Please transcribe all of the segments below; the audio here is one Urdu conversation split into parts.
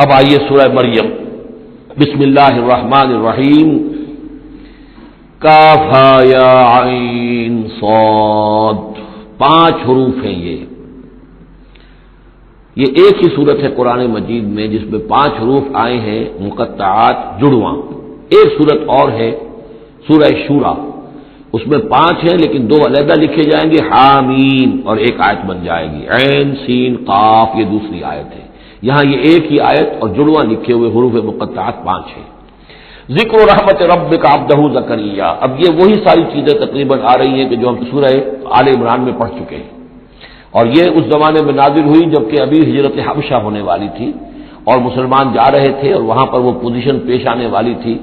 اب آئیے سورہ مریم، بسم اللہ الرحمن الرحیم، کاف ہا یا عین صاد، 5 حروف ہیں یہ ایک ہی صورت ہے قرآن مجید میں جس میں 5 حروف آئے ہیں مقطعات جڑواں۔ ایک صورت اور ہے سورہ شورا، اس میں 5 ہیں لیکن 2 علیحدہ لکھے جائیں گے، حامیم، اور ایک آیت بن جائے گی، عین سین قاف، یہ دوسری آیت ہے۔ یہاں یہ ایک ہی آیت اور جڑواں لکھے ہوئے حروف مقطعات 5 ہیں۔ ذکر رحمت ربک عبدہ زکریا، اب یہ وہی ساری چیزیں تقریباً آ رہی ہیں کہ جو ہم سورہ آل عمران میں پڑھ چکے ہیں، اور یہ اس زمانے میں نازل ہوئی جبکہ ابھی ہجرت حبشہ ہونے والی تھی اور مسلمان جا رہے تھے، اور وہاں پر وہ پوزیشن پیش آنے والی تھی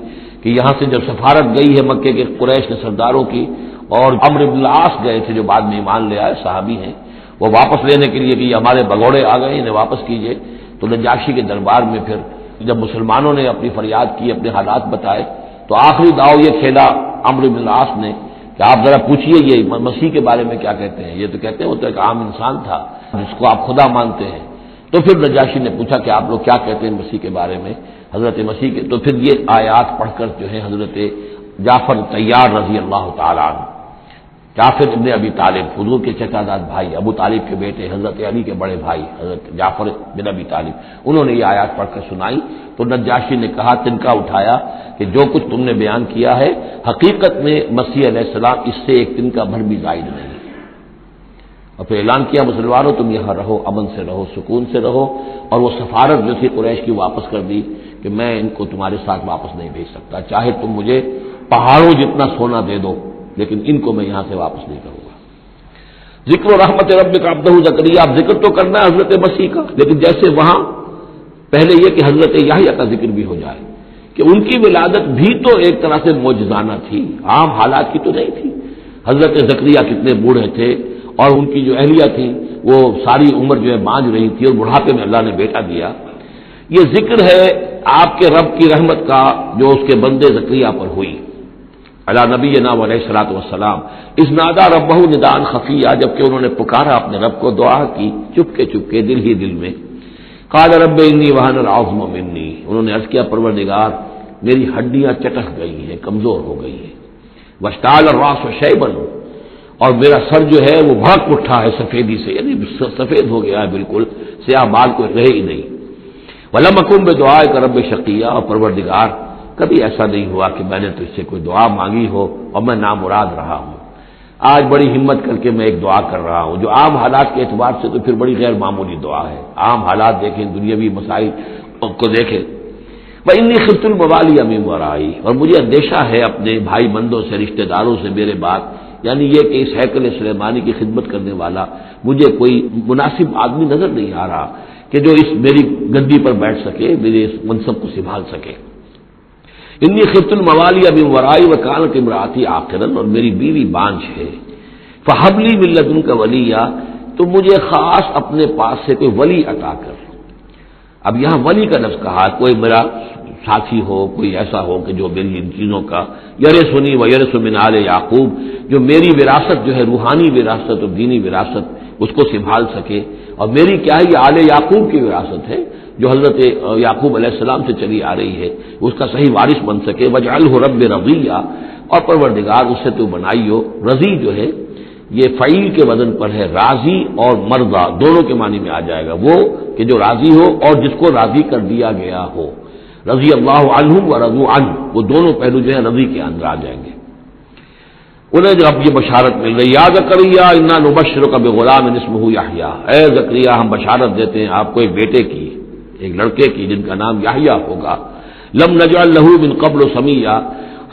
کہ یہاں سے جب سفارت گئی ہے مکے کے قریش کے سرداروں کی، اور عمرو بن العاص گئے تھے جو بعد میں ایمان لے آئے، صحابی ہیں، وہ واپس لینے کے لیے کہ یہ ہمارے بگوڑے آ گئے، انہیں واپس کیجئے، تو نجاشی کے دربار میں پھر جب مسلمانوں نے اپنی فریاد کی، اپنے حالات بتائے، تو آخری داؤ یہ کھیلا عمرو بن العاص نے کہ آپ ذرا پوچھئے یہ مسیح کے بارے میں کیا کہتے ہیں، یہ تو کہتے ہیں وہ تو ایک عام انسان تھا جس کو آپ خدا مانتے ہیں۔ تو پھر نجاشی نے پوچھا کہ آپ لوگ کیا کہتے ہیں مسیح کے بارے میں، حضرت مسیح کے، تو پھر یہ آیات پڑھ کر جو ہے حضرت جعفر طیار رضی اللہ تعالیٰ عنہ، جعفر ابن ابی طالب، حضور کے چچا زاد بھائی، ابو طالب کے بیٹے، حضرت علی کے بڑے بھائی حضرت جعفر بن ابی طالب، انہوں نے یہ آیات پڑھ کر سنائی، تو نجاشی نے کہا، تنکا اٹھایا کہ جو کچھ تم نے بیان کیا ہے حقیقت میں مسیح علیہ السلام اس سے ایک تنکا بھر بھی زائد نہیں ہے، اور پھر اعلان کیا، مسلمانوں تم یہاں رہو، امن سے رہو، سکون سے رہو، اور وہ سفارت جو تھی قریش کی واپس کر دی کہ میں ان کو تمہارے ساتھ واپس نہیں بھیج سکتا، چاہے تم مجھے پہاڑوں جتنا سونا دے دو لیکن ان کو میں یہاں سے واپس نہیں کروں گا۔ ذکر و رحمت ربک عبدہ زکریا، اب ذکر تو کرنا ہے حضرت مسیح کا، لیکن جیسے وہاں پہلے یہ کہ حضرت یحییٰ کا ذکر بھی ہو جائے کہ ان کی ولادت بھی تو ایک طرح سے معجزانہ تھی، عام حالات کی تو نہیں تھی۔ حضرت زکریا کتنے بوڑھے تھے، اور ان کی جو اہلیہ تھی وہ ساری عمر جو ہے بانجھ رہی تھی، اور بڑھاپے میں اللہ نے بیٹا دیا۔ یہ ذکر ہے آپ کے رب کی رحمت کا جو اس کے بندے زکریا پر ہوئی، علی نبینا علیہ الصلوۃ والسلام، اذ نادى ربہ نداء خفیا، جبکہ انہوں نے پکارا اپنے رب کو، دعا کی چپکے چپکے دل ہی دل میں، قال رب انی وہن العظم منی، انہوں نے عرض کیا پروردگار میری ہڈیاں چٹک گئی ہیں، کمزور ہو گئی ہیں، واشتعل الراس شیبا، اور میرا سر جو ہے وہ بھڑک اٹھا ہے سفیدی سے، یعنی سفید ہو گیا ہے، بالکل سیاہ بال کوئی رہے ہی نہیں، ولم اکن بدعائک رب شقیا، اور پروردگار کبھی ایسا نہیں ہوا کہ میں نے تجھ سے کوئی دعا مانگی ہو اور میں نامراد رہا ہوں۔ آج بڑی ہمت کر کے میں ایک دعا کر رہا ہوں جو عام حالات کے اعتبار سے تو پھر بڑی غیر معمولی دعا ہے، عام حالات دیکھیں، دنیاوی مسائل کو دیکھیں، وَإِنِّي خِفْتُ الْمَوَالِيَ مِن وَرَائِي، اور مجھے اندیشہ ہے اپنے بھائی بندوں سے، رشتہ داروں سے میرے بعد، یعنی یہ کہ اس ہیکل سلیمانی کی خدمت کرنے والا مجھے کوئی مناسب آدمی نظر نہیں آ رہا کہ جو اس میری گدی پر بیٹھ سکے، میرے اس منصب کو سنبھال سکے۔ انی خفت الموالی من ورائی وکانت امراتی عاقرا، اور میری بیوی بانجھ ہے، فہب لی من لدنک ولیا، تو مجھے خاص اپنے پاس سے کوئی ولی عطا کر۔ اب یہاں ولی کا لفظ کہا، کوئی میرا ساتھی ہو، کوئی ایسا ہو کہ جو میری ان چیزوں کا یرثنی ویرث من آل یعقوب، جو میری وراثت جو ہے روحانی وراثت اور دینی وراثت اس کو سنبھال سکے، اور میری کیا ہے یہ آل یعقوب کی وراثت ہے جو حضرت یعقوب علیہ السلام سے چلی آ رہی ہے، اس کا صحیح وارث بن سکے، وجعلہ رب رضیہ، اور پروردگار اس سے تو بنائیو، رضی جو ہے یہ فعیل کے وزن پر ہے، راضی اور مرضی دونوں کے معنی میں آ جائے گا، وہ کہ جو راضی ہو اور جس کو راضی کر دیا گیا ہو، رضی اللہ عنہم ورضوا عنہ، وہ دونوں پہلو جو ہے رضی کے اندر آ جائیں گے۔ انہیں جب یہ بشارت مل رہی، یا زکریا انا نبشرک بغلام اسمہ یحییٰ، اے زکریا ہم بشارت دیتے ہیں آپ کو ایک بیٹے کی، ایک لڑکے کی جن کا نام یحییٰ ہوگا، لم نجعل لہ من قبل سمیہ،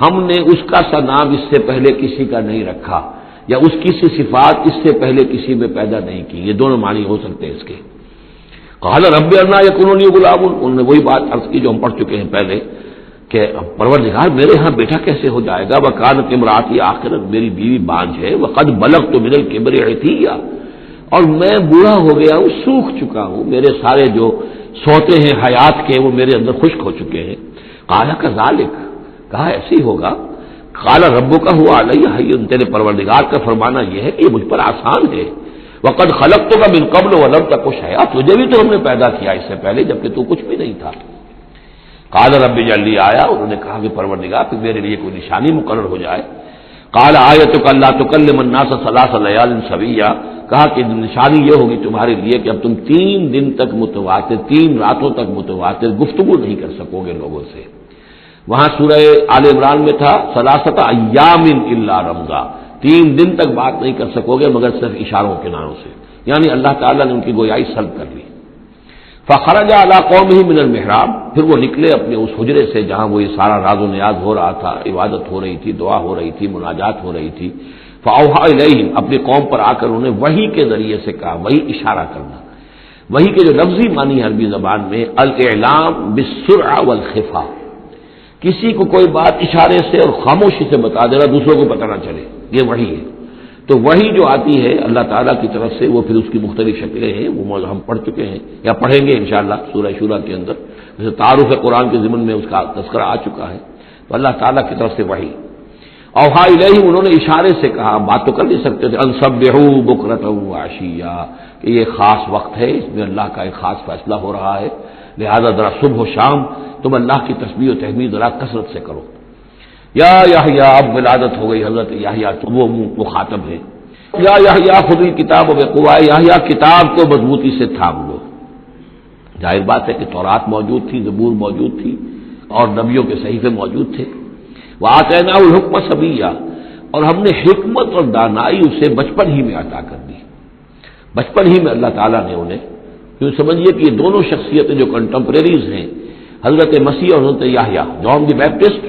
ہم نے اس کا سا نام اس سے پہلے کسی کا نہیں رکھا، یا اس کی سی صفات اس سے پہلے کسی میں پیدا نہیں کی، یہ دونوں معنی ہو سکتے ہیں اس کے۔ قال رب انا یکون لی غلام، انہوں نے وہی بات عرض کی جو ہم پڑھ چکے ہیں پہلے کہ پروردگار میرے ہاں بیٹا کیسے ہو جائے گا، وکانت امراتی عاقرا، میری بیوی بانجھ ہے، وقد بلغت من الکبر عتیہ، اور میں بوڑھا ہو گیا ہوں، سوکھ چکا ہوں، میرے سارے جو سوتے ہیں حیات کے وہ میرے اندر خشک ہو چکے ہیں۔ قال کذالک، کہا ایسے ہی ہوگا، قال ربک هو علی ہین، تیرے پروردگار کا فرمانا یہ ہے کہ یہ مجھ پر آسان ہے، وقد خلقتک من قبل ولم تک شیئا، تجھے بھی تو ہم نے پیدا کیا اس سے پہلے جبکہ تو کچھ بھی نہیں تھا۔ قال رب اجعل لی آیا، انہوں نے کہا کہ پروردگار پھر میرے لیے کوئی نشانی مقرر ہو جائے۔ قال آیتک الا تکلم الناس ثلاث لیال سویا، کہا کہ نشانی یہ ہوگی تمہارے لیے کہ اب تم 3 دن تک متواتر، 3 راتوں تک متواتر گفتگو نہیں کر سکو گے لوگوں سے۔ وہاں سورہ آل عمران میں تھا ثلاثۃ ایام الا رمزا، 3 دن تک بات نہیں کر سکو گے مگر صرف اشاروں کناروں سے، یعنی اللہ تعالیٰ نے ان کی گویائی سلب کر لی۔ فخرج علی قومہ من المحراب، پھر وہ نکلے اپنے اس حجرے سے جہاں وہ یہ سارا راز و نیاز ہو رہا تھا، عبادت ہو رہی تھی، دعا ہو رہی تھی، مناجات ہو رہی تھی۔ فاوحی الیہم، اپنی قوم پر آ کر انہیں وحی کے ذریعے سے کہا، وہی اشارہ کرنا۔ وحی کے جو لفظی معنی ہے عربی زبان میں الاعلام بالسرعہ والخفا، کسی کو کوئی بات اشارے سے اور خاموشی سے بتا دینا، دوسروں کو پتہ نہ چلے، یہ وحی ہے۔ تو وحی جو آتی ہے اللہ تعالیٰ کی طرف سے، وہ پھر اس کی مختلف شکلیں ہیں، وہ ہم پڑھ چکے ہیں یا پڑھیں گے انشاءاللہ سورہ شورا کے اندر، جیسے تعارف قرآن کے ضمن میں اس کا تذکرہ آ چکا ہے۔ تو اللہ تعالیٰ کی طرف سے وحی۔ اوحی الیہم، انہوں نے اشارے سے کہا، بات تو کر نہیں سکتے تھے، ان سبحوا بکرۃ وعشیا، کہ یہ خاص وقت ہے، اس میں اللہ کا ایک خاص فیصلہ ہو رہا ہے، لہذا ذرا صبح و شام تم اللہ کی تسبیح و تحمید ذرا کثرت سے کرو۔ یا یحییٰ، اب ولادت ہو گئی حضرت یحییٰ کی، وہ مخاطب ہے۔ یا یحییٰ خذ الکتاب بقوۃ، یحییٰ کتاب کو مضبوطی سے تھام لو۔ ظاہر بات ہے کہ تورات موجود تھی، زبور موجود تھی، اور نبیوں کے صحیفے موجود تھے۔ وآتیناہ الحکم صبیا، اور ہم نے حکمت اور دانائی اسے بچپن ہی میں عطا کر دی، بچپن ہی میں اللہ تعالیٰ نے انہیں، کیوں سمجھیے کہ یہ دونوں شخصیتیں جو کنٹمپریریز ہیں، حضرت مسیح اور حضرت یحییٰ، جان دی بیپٹسٹ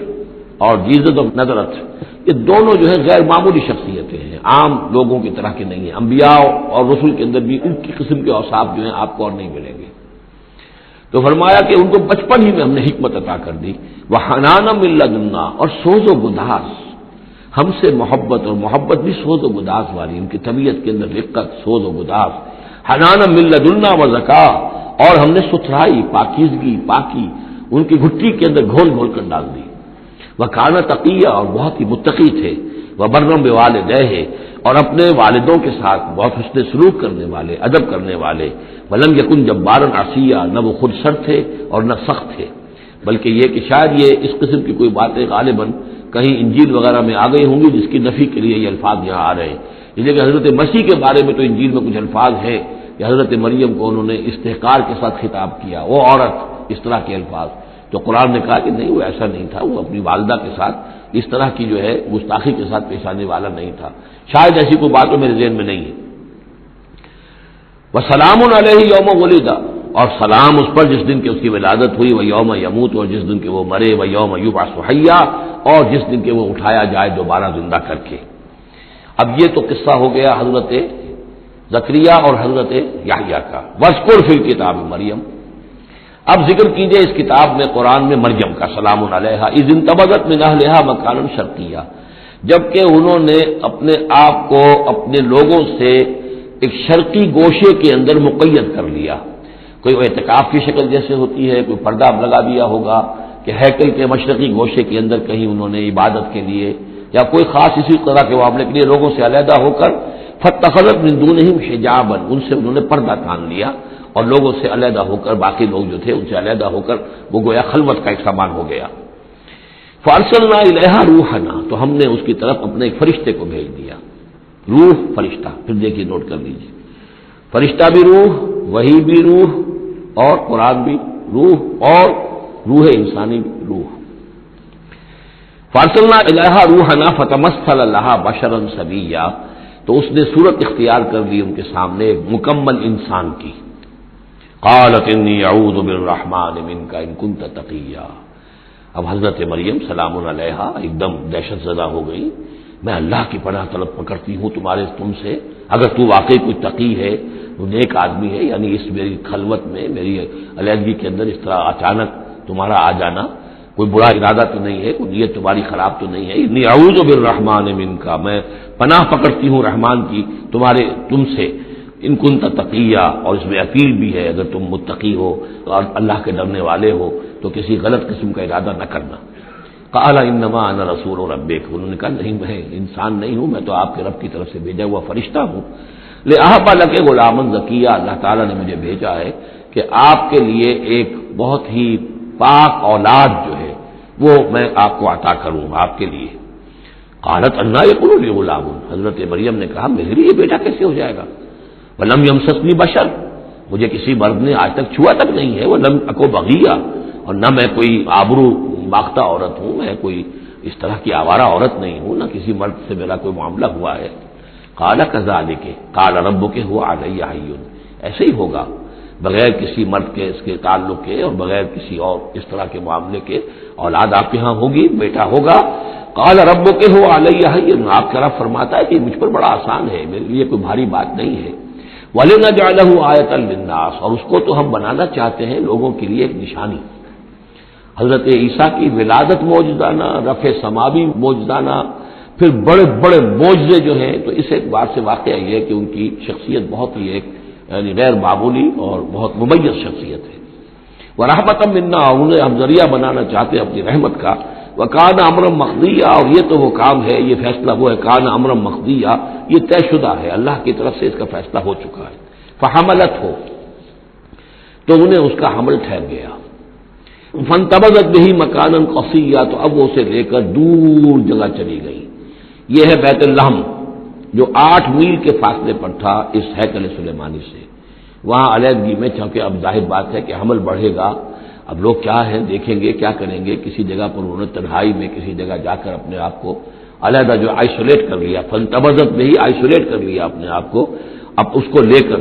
اور جیزس آف نازریت، یہ دونوں جو ہے غیر معمولی شخصیتیں ہیں، عام لوگوں کی طرح کی نہیں ہیں۔ انبیاء اور رسل کے اندر بھی ان کی قسم کے اوصاف جو ہیں آپ کو اور نہیں ملیں گے۔ تو فرمایا کہ ان کو بچپن ہی میں ہم نے حکمت عطا کر دی، وحنانا من لدنا، اور سوز و گداز، ہم سے محبت، اور محبت بھی سوز و گداز والی، ان کی طبیعت کے اندر رقت، سوز و گداز، حنانا من لدنا وزکا، اور ہم نے ستھرائی، پاکیزگی، پاکی ان کی گھٹی کے اندر گھول گھول کر ڈال دی۔ وکانا تقیہ، اور بہت ہی متقی تھے، وبرم بوالدیہ، اور اپنے والدوں کے ساتھ بہت حسن سلوک کرنے والے، ادب کرنے والے، ولم یکن جبارا عصیا، نہ وہ خود سر تھے اور نہ سخت تھے، بلکہ یہ کہ شاید یہ اس قسم کی کوئی باتیں غالباً کہیں انجیل وغیرہ میں آ گئی ہوں گی جس کی نفی کے لیے یہ الفاظ یہاں آ رہے ہیں، اس لیے کہ حضرت مسیح کے بارے میں تو انجیل میں کچھ الفاظ ہیں کہ حضرت مریم کو انہوں نے استحقار کے ساتھ خطاب کیا، وہ عورت، اس طرح کے الفاظ، تو قرآن نے کہا کہ نہیں، وہ ایسا نہیں تھا، وہ اپنی والدہ کے ساتھ اس طرح کی جو ہے گستاخی کے ساتھ پیش آنے والا نہیں تھا، شاید ایسی کوئی بات تو میرے ذہن میں نہیں ہے۔ وسلام علیہ یوم ولد، اور سلام اس پر جس دن کہ اس کی ولادت ہوئی، وہ یوم یموت، اور جس دن کہ وہ مرے، وہ یوم یبعث حیا، اور جس دن کہ وہ اٹھایا جائے دوبارہ زندہ کر کے۔ اب یہ تو قصہ ہو گیا حضرت زکریا اور حضرت یحییٰ کا۔ واذکر فی الکتاب مریم، اب ذکر کیجئے اس کتاب میں، قرآن میں، مریم کا، سلام علیہا، اذ انتبذت من اہلہا مکانا شرقیہ، جبکہ انہوں نے اپنے آپ کو اپنے لوگوں سے ایک شرقی گوشے کے اندر مقید کر لیا، کوئی اعتکاف کی شکل جیسے ہوتی ہے، کوئی پردہ لگا دیا ہوگا کہ ہیکل کے مشرقی گوشے کے اندر کہیں انہوں نے عبادت کے لیے یا کوئی خاص اسی طرح کے معاملے کے لیے لوگوں سے علیحدہ ہو کر، فاتخذت من دونہم حجابا، ان سے انہوں نے پردہ تان لیا، اور لوگوں سے علیحدہ ہو کر، باقی لوگ جو تھے ان سے علیحدہ ہو کر وہ گویا خلوت کا ایک سامان ہو گیا۔ فارسلنا الیہا روحنا، تو ہم نے اس کی طرف اپنے ایک فرشتے کو بھیج دیا، روح فرشتہ، پھر دیکھیے نوٹ کر لیجیے، فرشتہ بھی روح، وحی بھی روح، اور قرآن بھی روح، اور روح انسانی بھی روح۔ فارسلنا الیہا روحنا فتمثل لہا بشرا سویا، تو اس نے صورت اختیار کر لی ان کے سامنے ایک مکمل انسان کی۔ قالت انی اعوذ بالرحمن منک ان کنت تقیا، اب حضرت مریم سلام علیہا ایک دم دہشت زدہ ہو گئی، میں اللہ کی پناہ طلب کرتی ہوں تم سے، اگر تو واقعی کوئی تقی ہے، وہ نیک آدمی ہے، یعنی اس میری خلوت میں، میری علیحدگی کے اندر اس طرح اچانک تمہارا آ جانا کوئی برا ارادہ تو نہیں ہے، کوئی نیت تمہاری خراب تو نہیں ہے، انی اعوذ بالرحمن منک، میں پناہ پکڑتی ہوں رحمان کی تم سے، ان کنت تقیہ، اور اس میں اپیل بھی ہے اگر تم متقی ہو اور اللہ کے ڈرنے والے ہو تو کسی غلط قسم کا ارادہ نہ کرنا۔ قال انما انا رسول ربک، انہوں نے کہا نہیں، میں انسان نہیں ہوں، میں تو آپ کے رب کی طرف سے بھیجا ہوا فرشتہ ہوں، لأہب لک غلاما زکیہ، اللہ تعالیٰ نے مجھے بھیجا ہے کہ آپ کے لیے ایک بہت ہی پاک اولاد جو ہے وہ میں آپ کو عطا کروں آپ کے لیے۔ قالت انا یکون لی غلام، حضرت مریم نے کہا میرے لیے بیٹا کیسے ہو جائے گا؟ ولم یمسسنی بشر، مجھے کسی مرد نے آج تک چھوا تک نہیں ہے، ولم اکو بغیہ، اور نہ میں کوئی آبرو باختہ عورت ہوں، میں کوئی اس طرح کی آوارہ عورت نہیں ہوں، نہ کسی مرد سے میرا کوئی معاملہ ہوا ہے۔ قال کذالک قال ربک هو علی حی، ایسے ہی ہوگا بغیر کسی مرد کے اس کے تعلق کے اور بغیر کسی اور اس طرح کے معاملے کے اولاد آپ کے ہاں ہوگی، بیٹا ہوگا۔ قال ربک هو علی حی، آپ کا رب فرماتا ہے کہ مجھ پر بڑا آسان ہے، میرے لیے کوئی بھاری بات نہیں ہے۔ وَلِنَجْعَلَهُ آیَةً لِلنَّاسِ، اور اس کو تو ہم بنانا چاہتے ہیں لوگوں کے لیے ایک نشانی۔ حضرت عیسیٰ کی ولادت معجزانہ، رفع سماوی معجزانہ، پھر بڑے بڑے معجزے جو ہیں، تو اس اعتبار سے واقعہ یہ ہے کہ ان کی شخصیت بہت ہی ایک یعنی غیر معمولی اور بہت ممیز شخصیت ہے۔ وَرَحْمَةً مِنَّا، انہیں ہم ذریعہ بنانا چاہتے ہیں اپنی رحمت کا۔ وَكَانَ أَمْرًا مَقْضِيًّا، اور یہ تو وہ کام ہے، یہ فیصلہ وہ ہے، كَانَ أَمْرًا مَقْضِيًّا، یہ طے شدہ ہے، اللہ کی طرف سے اس کا فیصلہ ہو چکا ہے۔ فَحَمَلَتْهُ، تو انہیں اس کا حمل ٹھہر گیا۔ فَانْتَبَذَتْ بِهِ مَكَانًا قَصِيًّا، تو اب وہ اسے لے کر دور جگہ چلی گئی۔ یہ ہے بیت اللحم، جو 8 میل کے فاصلے پر تھا اس ہیکل سلیمانی سے۔ وہاں علیحدگی میں، چونکہ اب ظاہر بات ہے کہ حمل بڑھے گا، اب لوگ کیا ہے دیکھیں گے، کیا کریں گے، کسی جگہ پر انہوں نے تنہائی میں کسی جگہ جا کر اپنے آپ کو علیحدہ جو آئسولیٹ کر لیا، فانتبذت میں ہی آئسولیٹ کر لیا اپنے آپ کو، اب اس کو لے کر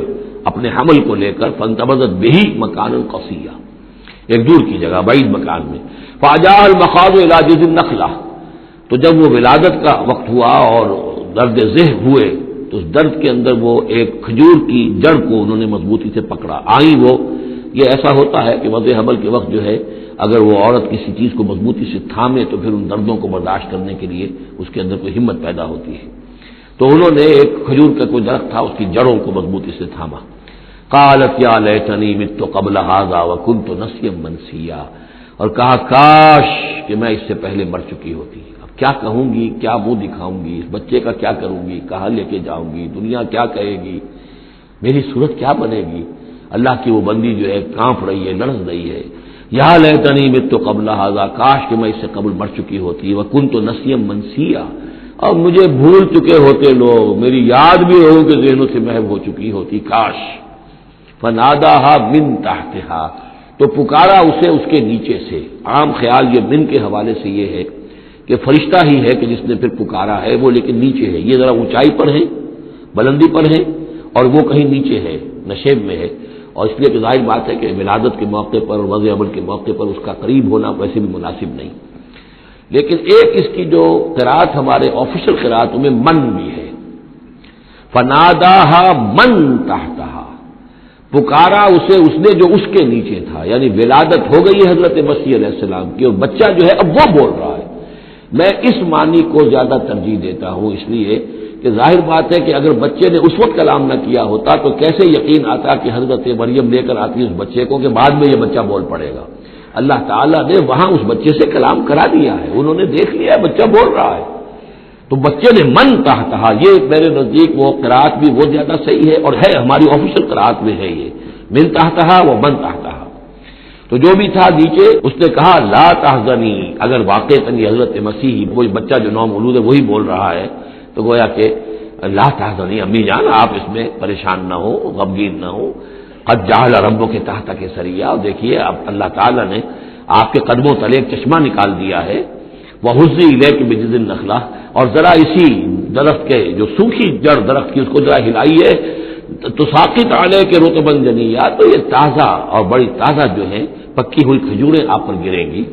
اپنے حمل کو لے کر فانتبذت به مکانا قصیا، ایک دور کی جگہ بعید مکان میں۔ فاجاء المخاض الى جذع النخلہ، تو جب وہ ولادت کا وقت ہوا اور درد ذہ ہوئے تو اس درد کے اندر وہ ایک کھجور کی جڑ کو انہوں نے مضبوطی سے پکڑا، آئی وہ، یہ ایسا ہوتا ہے کہ وضع حمل کے وقت جو ہے اگر وہ عورت کسی چیز کو مضبوطی سے تھامے تو پھر ان دردوں کو برداشت کرنے کے لیے اس کے اندر کوئی ہمت پیدا ہوتی ہے۔ تو انہوں نے ایک کھجور کا کوئی درخت تھا، اس کی جڑوں کو مضبوطی سے تھاما۔ قالت یا لیتنی مت قبل هذا وكنت نسیا منسیا، اور کہا کاش کہ میں اس سے پہلے مر چکی ہوتی، اب کیا کہوں گی، کیا منہ دکھاؤں گی، اس بچے کا کیا کروں گی، کہاں لے کے جاؤں گی، دنیا کیا کہے گی، میری صورت کیا بنے گی۔ اللہ کی وہ بندی جو ہے کانپ رہی ہے، لڑز رہی ہے۔ یا لیتنی مت قبل هذا، کاش کہ میں اس سے قبل مر چکی ہوتی، وکنت نسیا منسیا، اور مجھے بھول چکے ہوتے لوگ، میری یاد بھی لوگوں کے ذہنوں سے محو ہو چکی ہوتی، کاش۔ فناداها من تحتها، تو پکارا اسے اس کے نیچے سے۔ عام خیال یہ من کے حوالے سے یہ ہے کہ فرشتہ ہی ہے کہ جس نے پھر پکارا ہے، وہ لیکن نیچے ہے، یہ ذرا اونچائی پر ہے، بلندی پر ہے، اور وہ کہیں نیچے ہے، نشیب میں ہے، اور اس لیے کہ ظاہر بات ہے کہ ولادت کے موقع پر اور وضع حمل کے موقع پر اس کا قریب ہونا ویسے بھی مناسب نہیں۔ لیکن ایک اس کی جو قرات ہمارے آفیشل قراتوں میں من بھی ہے، فناداها من تحتها، پکارا اسے اس نے جو اس کے نیچے تھا، یعنی ولادت ہو گئی ہے حضرت مسیح علیہ السلام کی، اور بچہ جو ہے اب وہ بول رہا ہے۔ میں اس معنی کو زیادہ ترجیح دیتا ہوں، اس لیے کہ ظاہر بات ہے کہ اگر بچے نے اس وقت کلام نہ کیا ہوتا تو کیسے یقین آتا کہ حضرت مریم لے کر آتی اس بچے کو کہ بعد میں یہ بچہ بول پڑے گا۔ اللہ تعالیٰ نے وہاں اس بچے سے کلام کرا دیا ہے، انہوں نے دیکھ لیا ہے بچہ بول رہا ہے، تو بچے نے من تحتہا، یہ میرے نزدیک وہ قرات بھی وہ زیادہ صحیح ہے، اور ہے ہماری آفیشل قرات میں ہے یہ من تحتہا و من تحتہا۔ تو جو بھی تھا نیچے، اس نے کہا لا تحزنی، اگر واقعتاً یہ حضرت مسیح وہی بچہ جو نومولود ہے وہی بول رہا ہے تو گویا کہ لا تحزنی، امی جان آپ اس میں پریشان نہ ہو، غمگین نہ ہو، قد جعل ربک تحتک سریا، اور دیکھیے اب اللہ تعالیٰ نے آپ کے قدموں تلے ایک چشمہ نکال دیا ہے، وَهُزِّي إِلَيْكِ بِجِذْعِ النَّخْلَةِ، اور ذرا اسی درخت کے جو سوکھی جڑ درخت کی اس کو ذرا ہلائیے، تساقط علیک رطبا جنیا، تو یہ تازہ اور بڑی تازہ جو ہیں پکی ہوئی کھجوریں آپ پر گریں گی،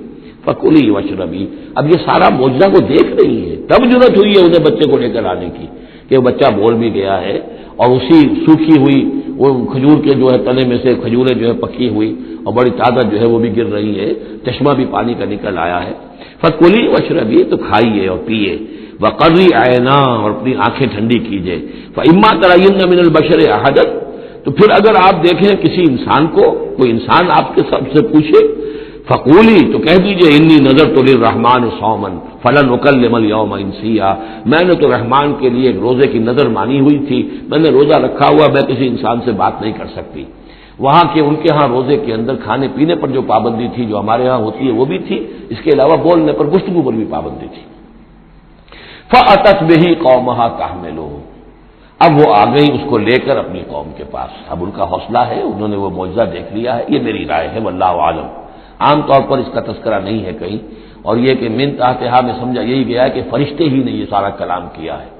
فکلی واشربی۔ اب یہ سارا معجزہ وہ دیکھ رہی ہے، تب ضرورت ہوئی ہے انہیں بچے کو لے کر آنے کی کہ وہ بچہ بول بھی گیا ہے، اور اسی سوکھی ہوئی وہ کھجور کے جو ہے تنے میں سے کھجوریں جو ہے پکی ہوئی اور بڑی تازہ جو ہے وہ بھی گر رہی ہے، چشمہ بھی پانی کا نکل آیا ہے۔ فکلی واشربی، تو کھائیے اور پیئے، وقری عینا، اور اپنی آنکھیں ٹھنڈی کیجیے، فاما ترین من البشر احدا، تو پھر اگر آپ دیکھیں کسی انسان کو، کوئی انسان آپ کے سب سے پوچھے، فقولی تو کہہ دیجئے انی نذرت للرحمن صوما فلن اکلم اليوم انسیا، میں نے تو رحمان کے لیے ایک روزے کی نذر مانی ہوئی تھی، میں نے روزہ رکھا ہوا، میں کسی انسان سے بات نہیں کر سکتی۔ وہاں کے ان کے ہاں روزے کے اندر کھانے پینے پر جو پابندی تھی جو ہمارے ہاں ہوتی ہے وہ بھی تھی، اس کے علاوہ بولنے پر گفتگو پر بھی پابندی تھی۔ فأتت به قومها تحملہ، اب وہ آ گئی اس کو لے کر اپنی قوم کے پاس۔ اب ان کا حوصلہ ہے، انہوں نے وہ معجزہ دیکھ لیا ہے، یہ میری رائے ہے، واللہ عالم۔ عام طور پر اس کا تذکرہ نہیں ہے کہیں، اور یہ کہ من تحتہا میں سمجھا یہی گیا ہے کہ فرشتے ہی نے یہ سارا کلام کیا ہے۔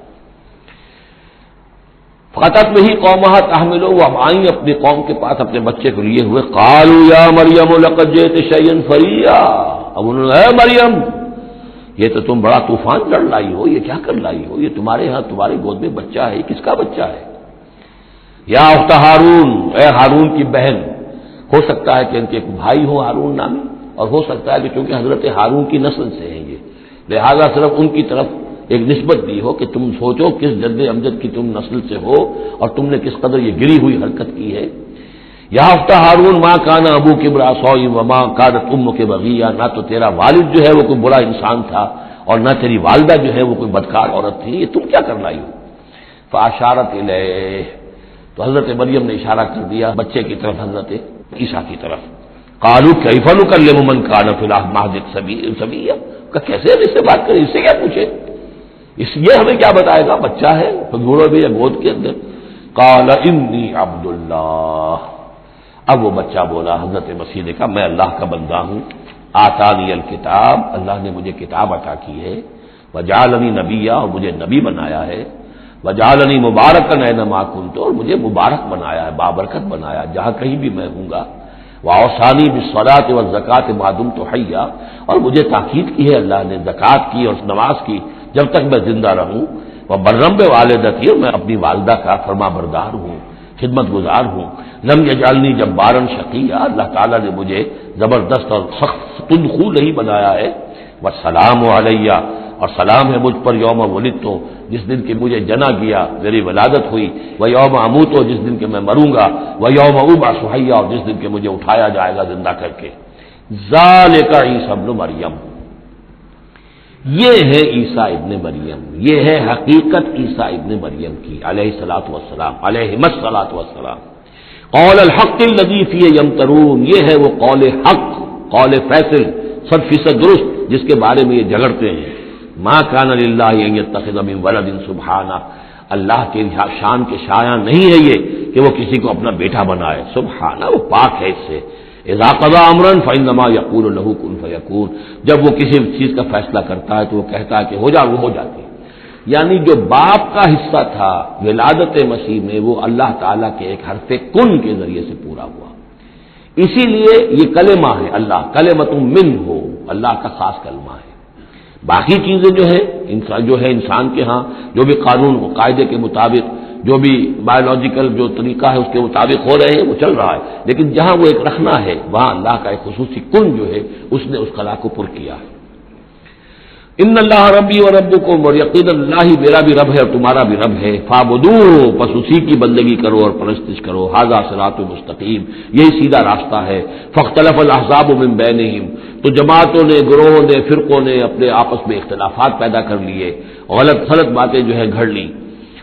فأتت به قومها تحملہ، وہ اب آئیں اپنی قوم کے پاس اپنے بچے کو لیے ہوئے۔ قالوا یا مریم لقد جئت شیئا فریا، اب انہوں نے اے مریم یہ تو تم بڑا طوفان لڑ لائی ہو، یہ کیا کر لائی ہو، یہ تمہارے ہاں تمہاری گود میں بچہ ہے، کس کا بچہ ہے؟ یا اخت ہارون، اے ہارون کی بہن، ہو سکتا ہے کہ ان کے ایک بھائی ہو ہارون نامی، اور ہو سکتا ہے کہ چونکہ حضرت ہارون کی نسل سے ہیں یہ، لہذا صرف ان کی طرف ایک نسبت دی ہو کہ تم سوچو کس جد امجد کی تم نسل سے ہو اور تم نے کس قدر یہ گری ہوئی حرکت کی ہے۔ یا اخت ہارون ما کان ابوک امرأ سوء وما کانت امک بغیہ، نہ تو تیرا والد جو ہے وہ کوئی برا انسان تھا اور نہ تیری والدہ جو ہے وہ کوئی بدکار عورت تھی، یہ تم کیا کر لائی ہو؟ فاشارت الیہ، تو حضرت مریم نے اشارہ کر دیا بچے کی طرف، حضرت عیسیٰ کی طرف۔ قالوا کیف نکلم من کان فی المہد صبیا، کہ کیسے ہم اس سے بات کریں، اس سے کیا پوچھے، اس یہ ہمیں کیا بتائے گا، بچہ ہے تو گھوڑے میں یا گود کے اندر۔ قال انی عبد اللہ، اب وہ بچہ بولا، حضرت مسیح نے کہا میں اللہ کا بندہ ہوں، آتانی الکتاب، اللہ نے مجھے کتاب عطا کی ہے، وجعلنی نبیا، اور مجھے نبی بنایا ہے، وجعلنی مبارکا اینما کنت، اور مجھے مبارک بنایا ہے، بابرکت بنایا، جہاں کہیں بھی میں ہوں گا، واوصانی بالصلاۃ والزکاۃ ما دمت حیا، اور مجھے تاکید کی ہے اللہ نے زکوٰۃ کی اور نماز کی جب تک میں زندہ رہوں، وبرم بوالدتی، اور میں اپنی والدہ کا فرما بردار ہوں، خدمت گزار ہوں، لم یجعلنی جبارا شقیا، اللہ تعالیٰ نے مجھے زبردست اور سخت تندخو نہیں بنایا ہے، والسلام علیہ، اور سلام ہے مجھ پر یوم ولدت، جس دن کہ مجھے جنا گیا، میری ولادت ہوئی، و یوم اموت، جس دن کہ میں مروں گا، و یوم ابعث حیا، اور جس دن کہ مجھے اٹھایا جائے گا زندہ کر کے۔ ذالک عیسی ابن مریم، یہ ہے عیسیٰ ابن مریم، یہ ہے حقیقت عیسیٰ ابن مریم کی علیہ الصلوۃ والسلام، علیہم الصلوۃ والسلام۔ قول الحق الذی فیہ یمترون، یہ ہے وہ قول حق، قول فیصل 100% درست جس کے بارے میں یہ جھگڑتے ہیں۔ ما کان للہ ان یتخذ من ولد سبحانہ، اللہ کے شان کے شایان نہیں ہے یہ کہ وہ کسی کو اپنا بیٹا بنائے، سبحانہ، وہ پاک ہے اس سے۔ اذا قضى امرا فانما يقول له كن فيكون، جب وہ کسی چیز کا فیصلہ کرتا ہے تو وہ کہتا ہے کہ ہو جا، وہ ہو جاتی ہے۔ یعنی جو باپ کا حصہ تھا ولادت مسیح میں، وہ اللہ تعالیٰ کے ایک حرف کن کے ذریعے سے پورا ہوا، اسی لیے یہ کلمہ ہے، اللہ کلمۃ منہ، اللہ کا خاص کلمہ ہے۔ باقی چیزیں جو ہے انسان کے ہاں جو بھی قانون و قاعدے کے مطابق، جو بھی بایولوجیکل جو طریقہ ہے اس کے مطابق ہو رہے ہیں وہ چل رہا ہے، لیکن جہاں وہ ایک رکھنا ہے وہاں اللہ کا ایک خصوصی کن جو ہے اس نے اس خلا کو پر کیا ہے۔ ان اللہ ربی و ربکم، اور یقینا اللہ ہی میرا بھی رب ہے اور تمہارا بھی رب ہے، فاعبدوہ، پس اسی کی بندگی کرو اور پرستش کرو، ھذا صراط مستقیم، یہی سیدھا راستہ ہے۔ فاختلف الاحزاب من بینہم، تو جماعتوں نے، گروہوں نے، فرقوں نے اپنے آپس میں اختلافات پیدا کر لیے، غلط باتیں جو ہے گھڑ لی۔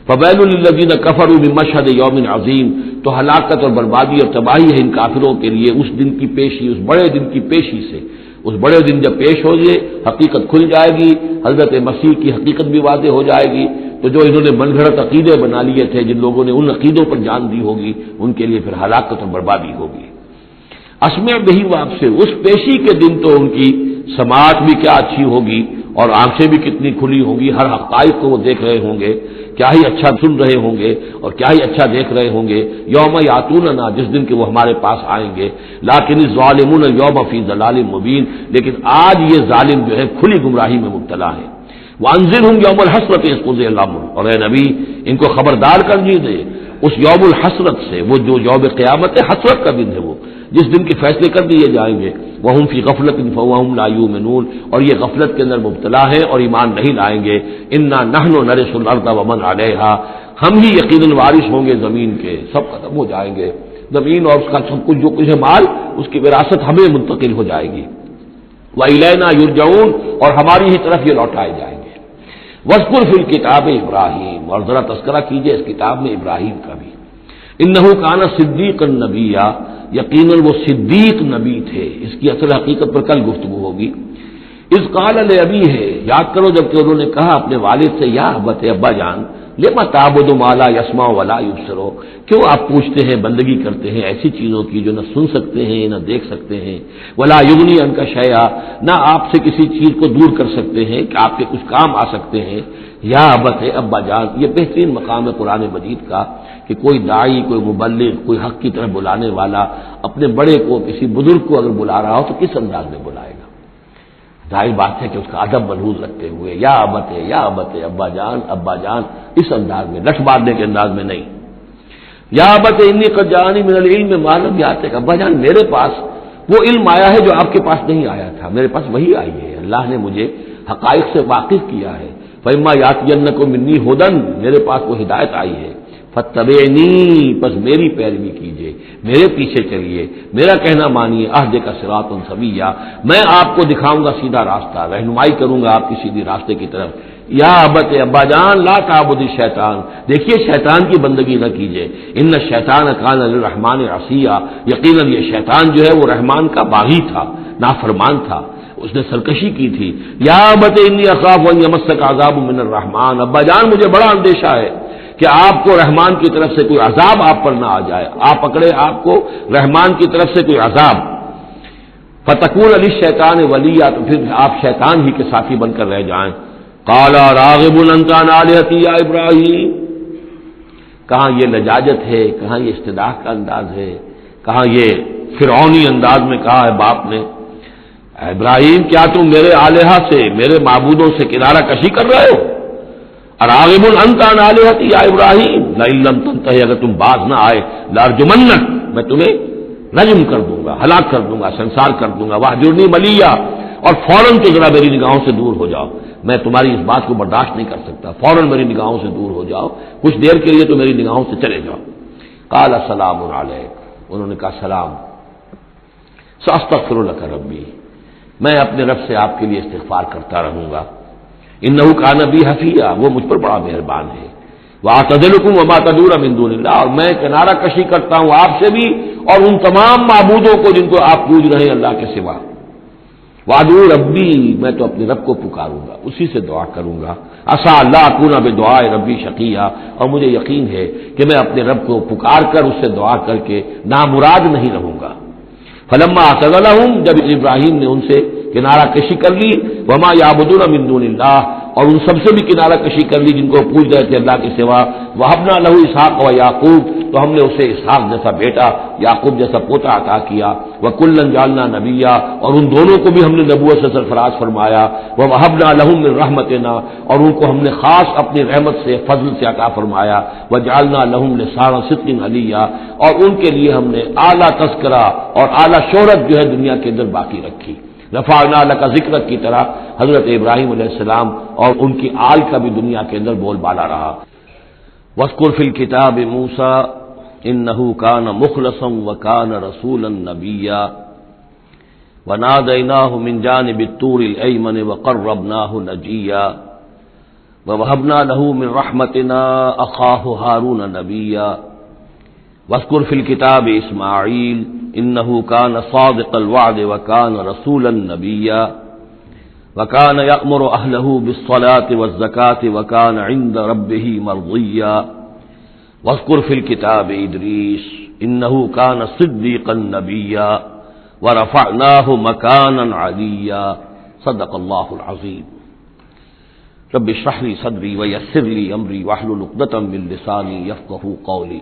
فویل للذین کفروا من مشہد یوم عظیم، تو ہلاکت اور بربادی اور تباہی ہے ان کافروں کے لیے اس دن کی پیشی، اس بڑے دن کی پیشی سے۔ اس بڑے دن جب پیش ہو گئے، حقیقت کھل جائے گی، حضرت مسیح کی حقیقت بھی واضح ہو جائے گی، تو جو انہوں نے من گھڑت عقیدے بنا لیے تھے، جن لوگوں نے ان عقیدوں پر جان دی ہوگی، ان کے لیے پھر ہلاکت اور بربادی ہوگی۔ اسمع بہی، وہ آپ سے اس پیشی کے دن تو ان کی سماعت بھی کیا اچھی ہوگی اور آنکھیں بھی کتنی کھلی ہوں گی، ہر حقائق کو وہ دیکھ رہے ہوں گے، کیا ہی اچھا سن رہے ہوں گے اور کیا ہی اچھا دیکھ رہے ہوں گے۔ یوم یاتوننا، جس دن کہ وہ ہمارے پاس آئیں گے، لیکن الظالمون اليوم فی ضلال مبین، لیکن آج یہ ظالم جو ہے کھلی گمراہی میں مبتلا ہے۔ وانذرہم یوم الحسرۃ اذ قضی الامر، اور اے نبی ان کو خبردار کر دیجیے اس یوم الحسرت سے، وہ جو یوم قیامت ہے، حسرت کا دن ہے وہ، جس دن کے فیصلے کر دیے جائیں گے۔ وہم فی غفلۃ فہم لا یؤمنون، اور یہ غفلت کے اندر مبتلا ہے اور ایمان نہیں لائیں گے۔ انا نحن نرث الارض ومن علیہا، ہم ہی یقیناً وارث ہوں گے زمین کے، سب ختم ہو جائیں گے، زمین اور اس کا سب کچھ جو کچھ ہے مال، اس کی وراثت ہمیں منتقل ہو جائے گی۔ وَإِلَيْنَا يُرْجَعُونَ، اور ہماری ہی طرف یہ لوٹائے جائیں گے۔ وَاذْكُرْ فِي الْكِتَابِ ابراہیم، اور ذرا تذکرہ کیجئے اس کتاب میں ابراہیم کا بھی۔ انہ کان صدیقا نبیا، یقیناً وہ صدیق نبی تھے۔ اس کی اصل حقیقت پر کل گفتگو ہوگی۔ اذ قال لابیہ، یاد کرو جب کہ انہوں نے کہا اپنے والد سے، یا ابت، ابا جان، لما تعبد ما لا يسمع ولا يبصر، کیوں آپ پوچھتے ہیں، بندگی کرتے ہیں ایسی چیزوں کی جو نہ سن سکتے ہیں نہ دیکھ سکتے ہیں، ولا یغنی عنک شیئا، نہ آپ سے کسی چیز کو دور کر سکتے ہیں کہ آپ کے کچھ کام آ سکتے ہیں۔ یا ابت، ابا جان، یہ بہترین مقام ہے قرآن مجید کا کہ کوئی داعی، کوئی مبلغ، کوئی حق کی طرف بلانے والا اپنے بڑے کو، کسی بزرگ کو اگر بلا رہا ہو تو کس انداز میں بلائے گا؟ ظاہر بات ہے کہ اس کا ادب ملحوظ رکھتے ہوئے، یا ابت، ابا جان، اس انداز میں، لٹ مارنے کے انداز میں نہیں۔ یا ابت انی قد جاءنی من العلم ما لم یاتک، ابا جان میرے پاس وہ علم آیا ہے جو آپ کے پاس نہیں آیا تھا، میرے پاس وہی آئی ہے، اللہ نے مجھے حقائق سے واقف کیا ہے۔ فإما یأتینکم منی ھدی، میرے پاس وہ ہدایت آئی ہے، فاتبعنی، بس میری پیروی کیجیے، میرے پیچھے چلیے، میرا کہنا مانیے، اہدک صراط سویا، میں آپ کو دکھاؤں گا سیدھا راستہ، رہنمائی کروں گا آپ کی سیدھی راستے کی طرف۔ یا ابت، ابا جان، لا تعبد الشیطان، دیکھیے شیطان کی بندگی نہ کیجیے، ان الشیطان کان للرحمن عصیا، یقیناً یہ شیطان جو ہے وہ رحمان کا باغی تھا، نافرمان تھا، اس نے سرکشی کی تھی۔ یا ابت انی اخاف ان یمسک عذاب من الرحمن، ابا جان مجھے بڑا اندیشہ ہے کہ آپ کو رحمان کی طرف سے کوئی عذاب آپ پر نہ آ جائے، آپ پکڑے آپ کو رحمان کی طرف سے کوئی عذاب، فتکون للشیطان ولیا، تو پھر آپ شیطان ہی کے ساتھی بن کر رہ جائیں۔ قال راغب انت عن آلہتی یا ابراہیم، کہاں یہ لجاجت ہے، کہاں یہ استدعاء کا انداز ہے، کہاں یہ فرعونی انداز میں کہا ہے باپ نے، ابراہیم کیا تم میرے آلہہ سے، میرے معبودوں سے کنارہ کشی کر رہے ہو؟ راغب انت عن آلہتی یا ابراہیم لئن لم تنتہی، اگر تم باز نہ آئے، لارجمنک، میں تمہیں رجم کر دوں گا، ہلاک کر دوں گا، سنسار کر دوں گا، واہجرنی ملیہ، اور فوراً تو ذرا میری نگاہوں سے دور ہو جاؤ، میں تمہاری اس بات کو برداشت نہیں کر سکتا، فوراً میری نگاہوں سے دور ہو جاؤ، کچھ دیر کے لیے تو میری نگاہوں سے چلے جاؤ۔ قال سلام علیک، انہوں نے کہا سلام، ساستغفر لک ربی، میں اپنے رب سے آپ کے لیے استغفار کرتا رہوں گا، انہ کان بی حفیہ، وہ مجھ پر بڑا مہربان ہے، واعتزلکم وما تدعون من دون اللہ، اور میں کنارہ کشی کرتا ہوں آپ سے بھی اور ان تمام معبودوں کو جن کو آپ پوج رہے ہیں اللہ کے سوا، وادعو ربی، میں تو اپنے رب کو پکاروں گا، اسی سے دعا کروں گا، عسیٰ اللہ اکون بدعاء ربی شقیہ، اور مجھے یقین ہے کہ میں اپنے رب کو پکار کر اس سے دعا کر کے نامراد نہیں رہوں گا۔ فلما اعتزلہم، جب ابراہیم نے ان سے کنارہ کشی کر لی، وما یعبدون من دون اللہ، اور ان سب سے بھی کنارہ کشی کر لی جن کو پوج رہے تھے اللہ کے سوا، وہبنا لہ اسحاق و یعقوب، تو ہم نے اسے اسحاق جیسا بیٹا، یعقوب جیسا پوتا عطا کیا، وکلا جعلنا نبیا، اور ان دونوں کو بھی ہم نے نبوت سے سرفراز فرمایا، ووہبنا لہم من رحمتنا، اور ان کو ہم نے خاص اپنی رحمت سے، فضل سے عطا فرمایا، وجعلنا لہم لسان صدق علیہ، اور ان کے لیے ہم نے اعلیٰ تذکرہ اور اعلیٰ شہرت جو ہے دنیا کے اندر باقی رکھی۔ رفعنا لک ذکرک کی طرح حضرت ابراہیم علیہ السلام اور ان کی آل کا بھی دنیا کے اندر بول بالا رہا۔ واذکر فی الکتاب موسیٰ انہ کان مخلصا وکان رسولا نبیا ونادیناہ من جانب الطور الایمن وقربناہ نجیا ووہبنا لہ من رحمتنا اخاہ ہارون نبیا واذکر فی الکتاب اسماعیل انہ کان صادق الوعد وکان رسولا نبیا وکان یأمر اہلہ بالصلاۃ والزکاۃ وکان عند ربہ مرضیا واذکر فی الکتاب ادریس انہ کان صدیقا نبیا ورفعناہ مکانا علیا صدق اللہ العظیم۔ رب اشرح لی صدری ویسر لی امری واحلل عقدۃ من لسانی یفقہوا قولی۔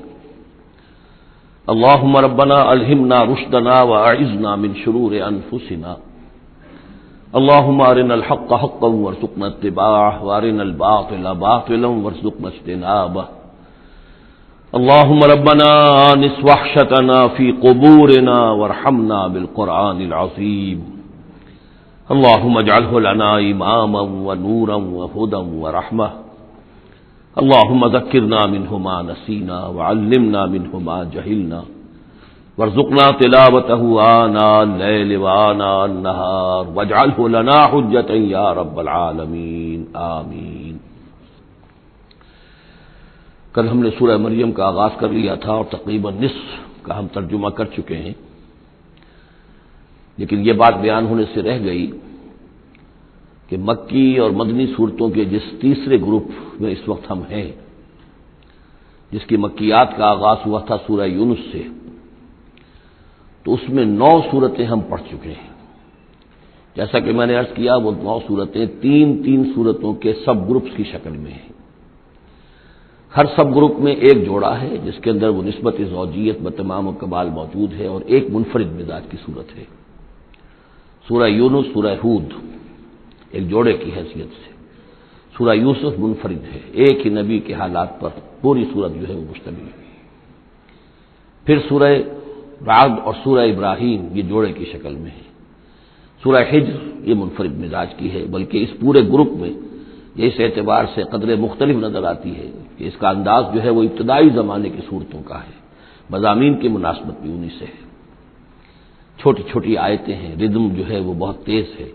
اللهم ربنا الہمنا رشدنا واعذنا من شرور انفسنا، اللهم ارنا الحق حقا وارزقنا اتباعه وارنا الباطل باطلا وارزقنا اجتنابه، اللهم ربنا آنس وحشتنا في قبورنا وارحمنا بالقرآن العظيم، اللهم اجعله لنا إماما ونورا وهدى ورحمة، اللهم ذكرنا منه ما نسينا وعلمنا منه ما جهلنا وارزقنا تلاوته آناء اللیل وآناء النہار واجعلہ لنا حجۃ یا رب العالمین آمین۔ کل ہم نے سورہ مریم کا آغاز کر لیا تھا اور تقریباً نصف کا ہم ترجمہ کر چکے ہیں، لیکن یہ بات بیان ہونے سے رہ گئی کہ مکی اور مدنی صورتوں کے جس تیسرے گروپ میں اس وقت ہم ہیں، جس کی مکیات کا آغاز ہوا تھا سورہ یونس سے، تو اس میں 9 صورتیں ہم پڑھ چکے ہیں۔ جیسا کہ میں نے عرض کیا، وہ 9 صورتیں تین صورتوں کے سب گروپس کی شکل میں ہیں۔ ہر سب گروپ میں ایک جوڑا ہے جس کے اندر وہ نسبت زوجیت بتمام و کمال موجود ہے، اور ایک منفرد مزاج کی صورت ہے۔ سورہ یونس، سورہ ہود ایک جوڑے کی حیثیت سے، سورہ یوسف منفرد ہے، ایک ہی نبی کے حالات پر پوری صورت جو ہے وہ مشتمل ہے۔ پھر سورہ رعد اور سورہ ابراہیم یہ جوڑے کی شکل میں ہے۔ سورہ حجر یہ منفرد مزاج کی ہے، بلکہ اس پورے گروپ میں یہ اس اعتبار سے قدرے مختلف نظر آتی ہے کہ اس کا انداز جو ہے وہ ابتدائی زمانے کی صورتوں کا ہے، مضامین کی مناسبت بھی انہی سے ہے۔ چھوٹی چھوٹی آیتیں ہیں، ردم جو ہے وہ بہت تیز ہے،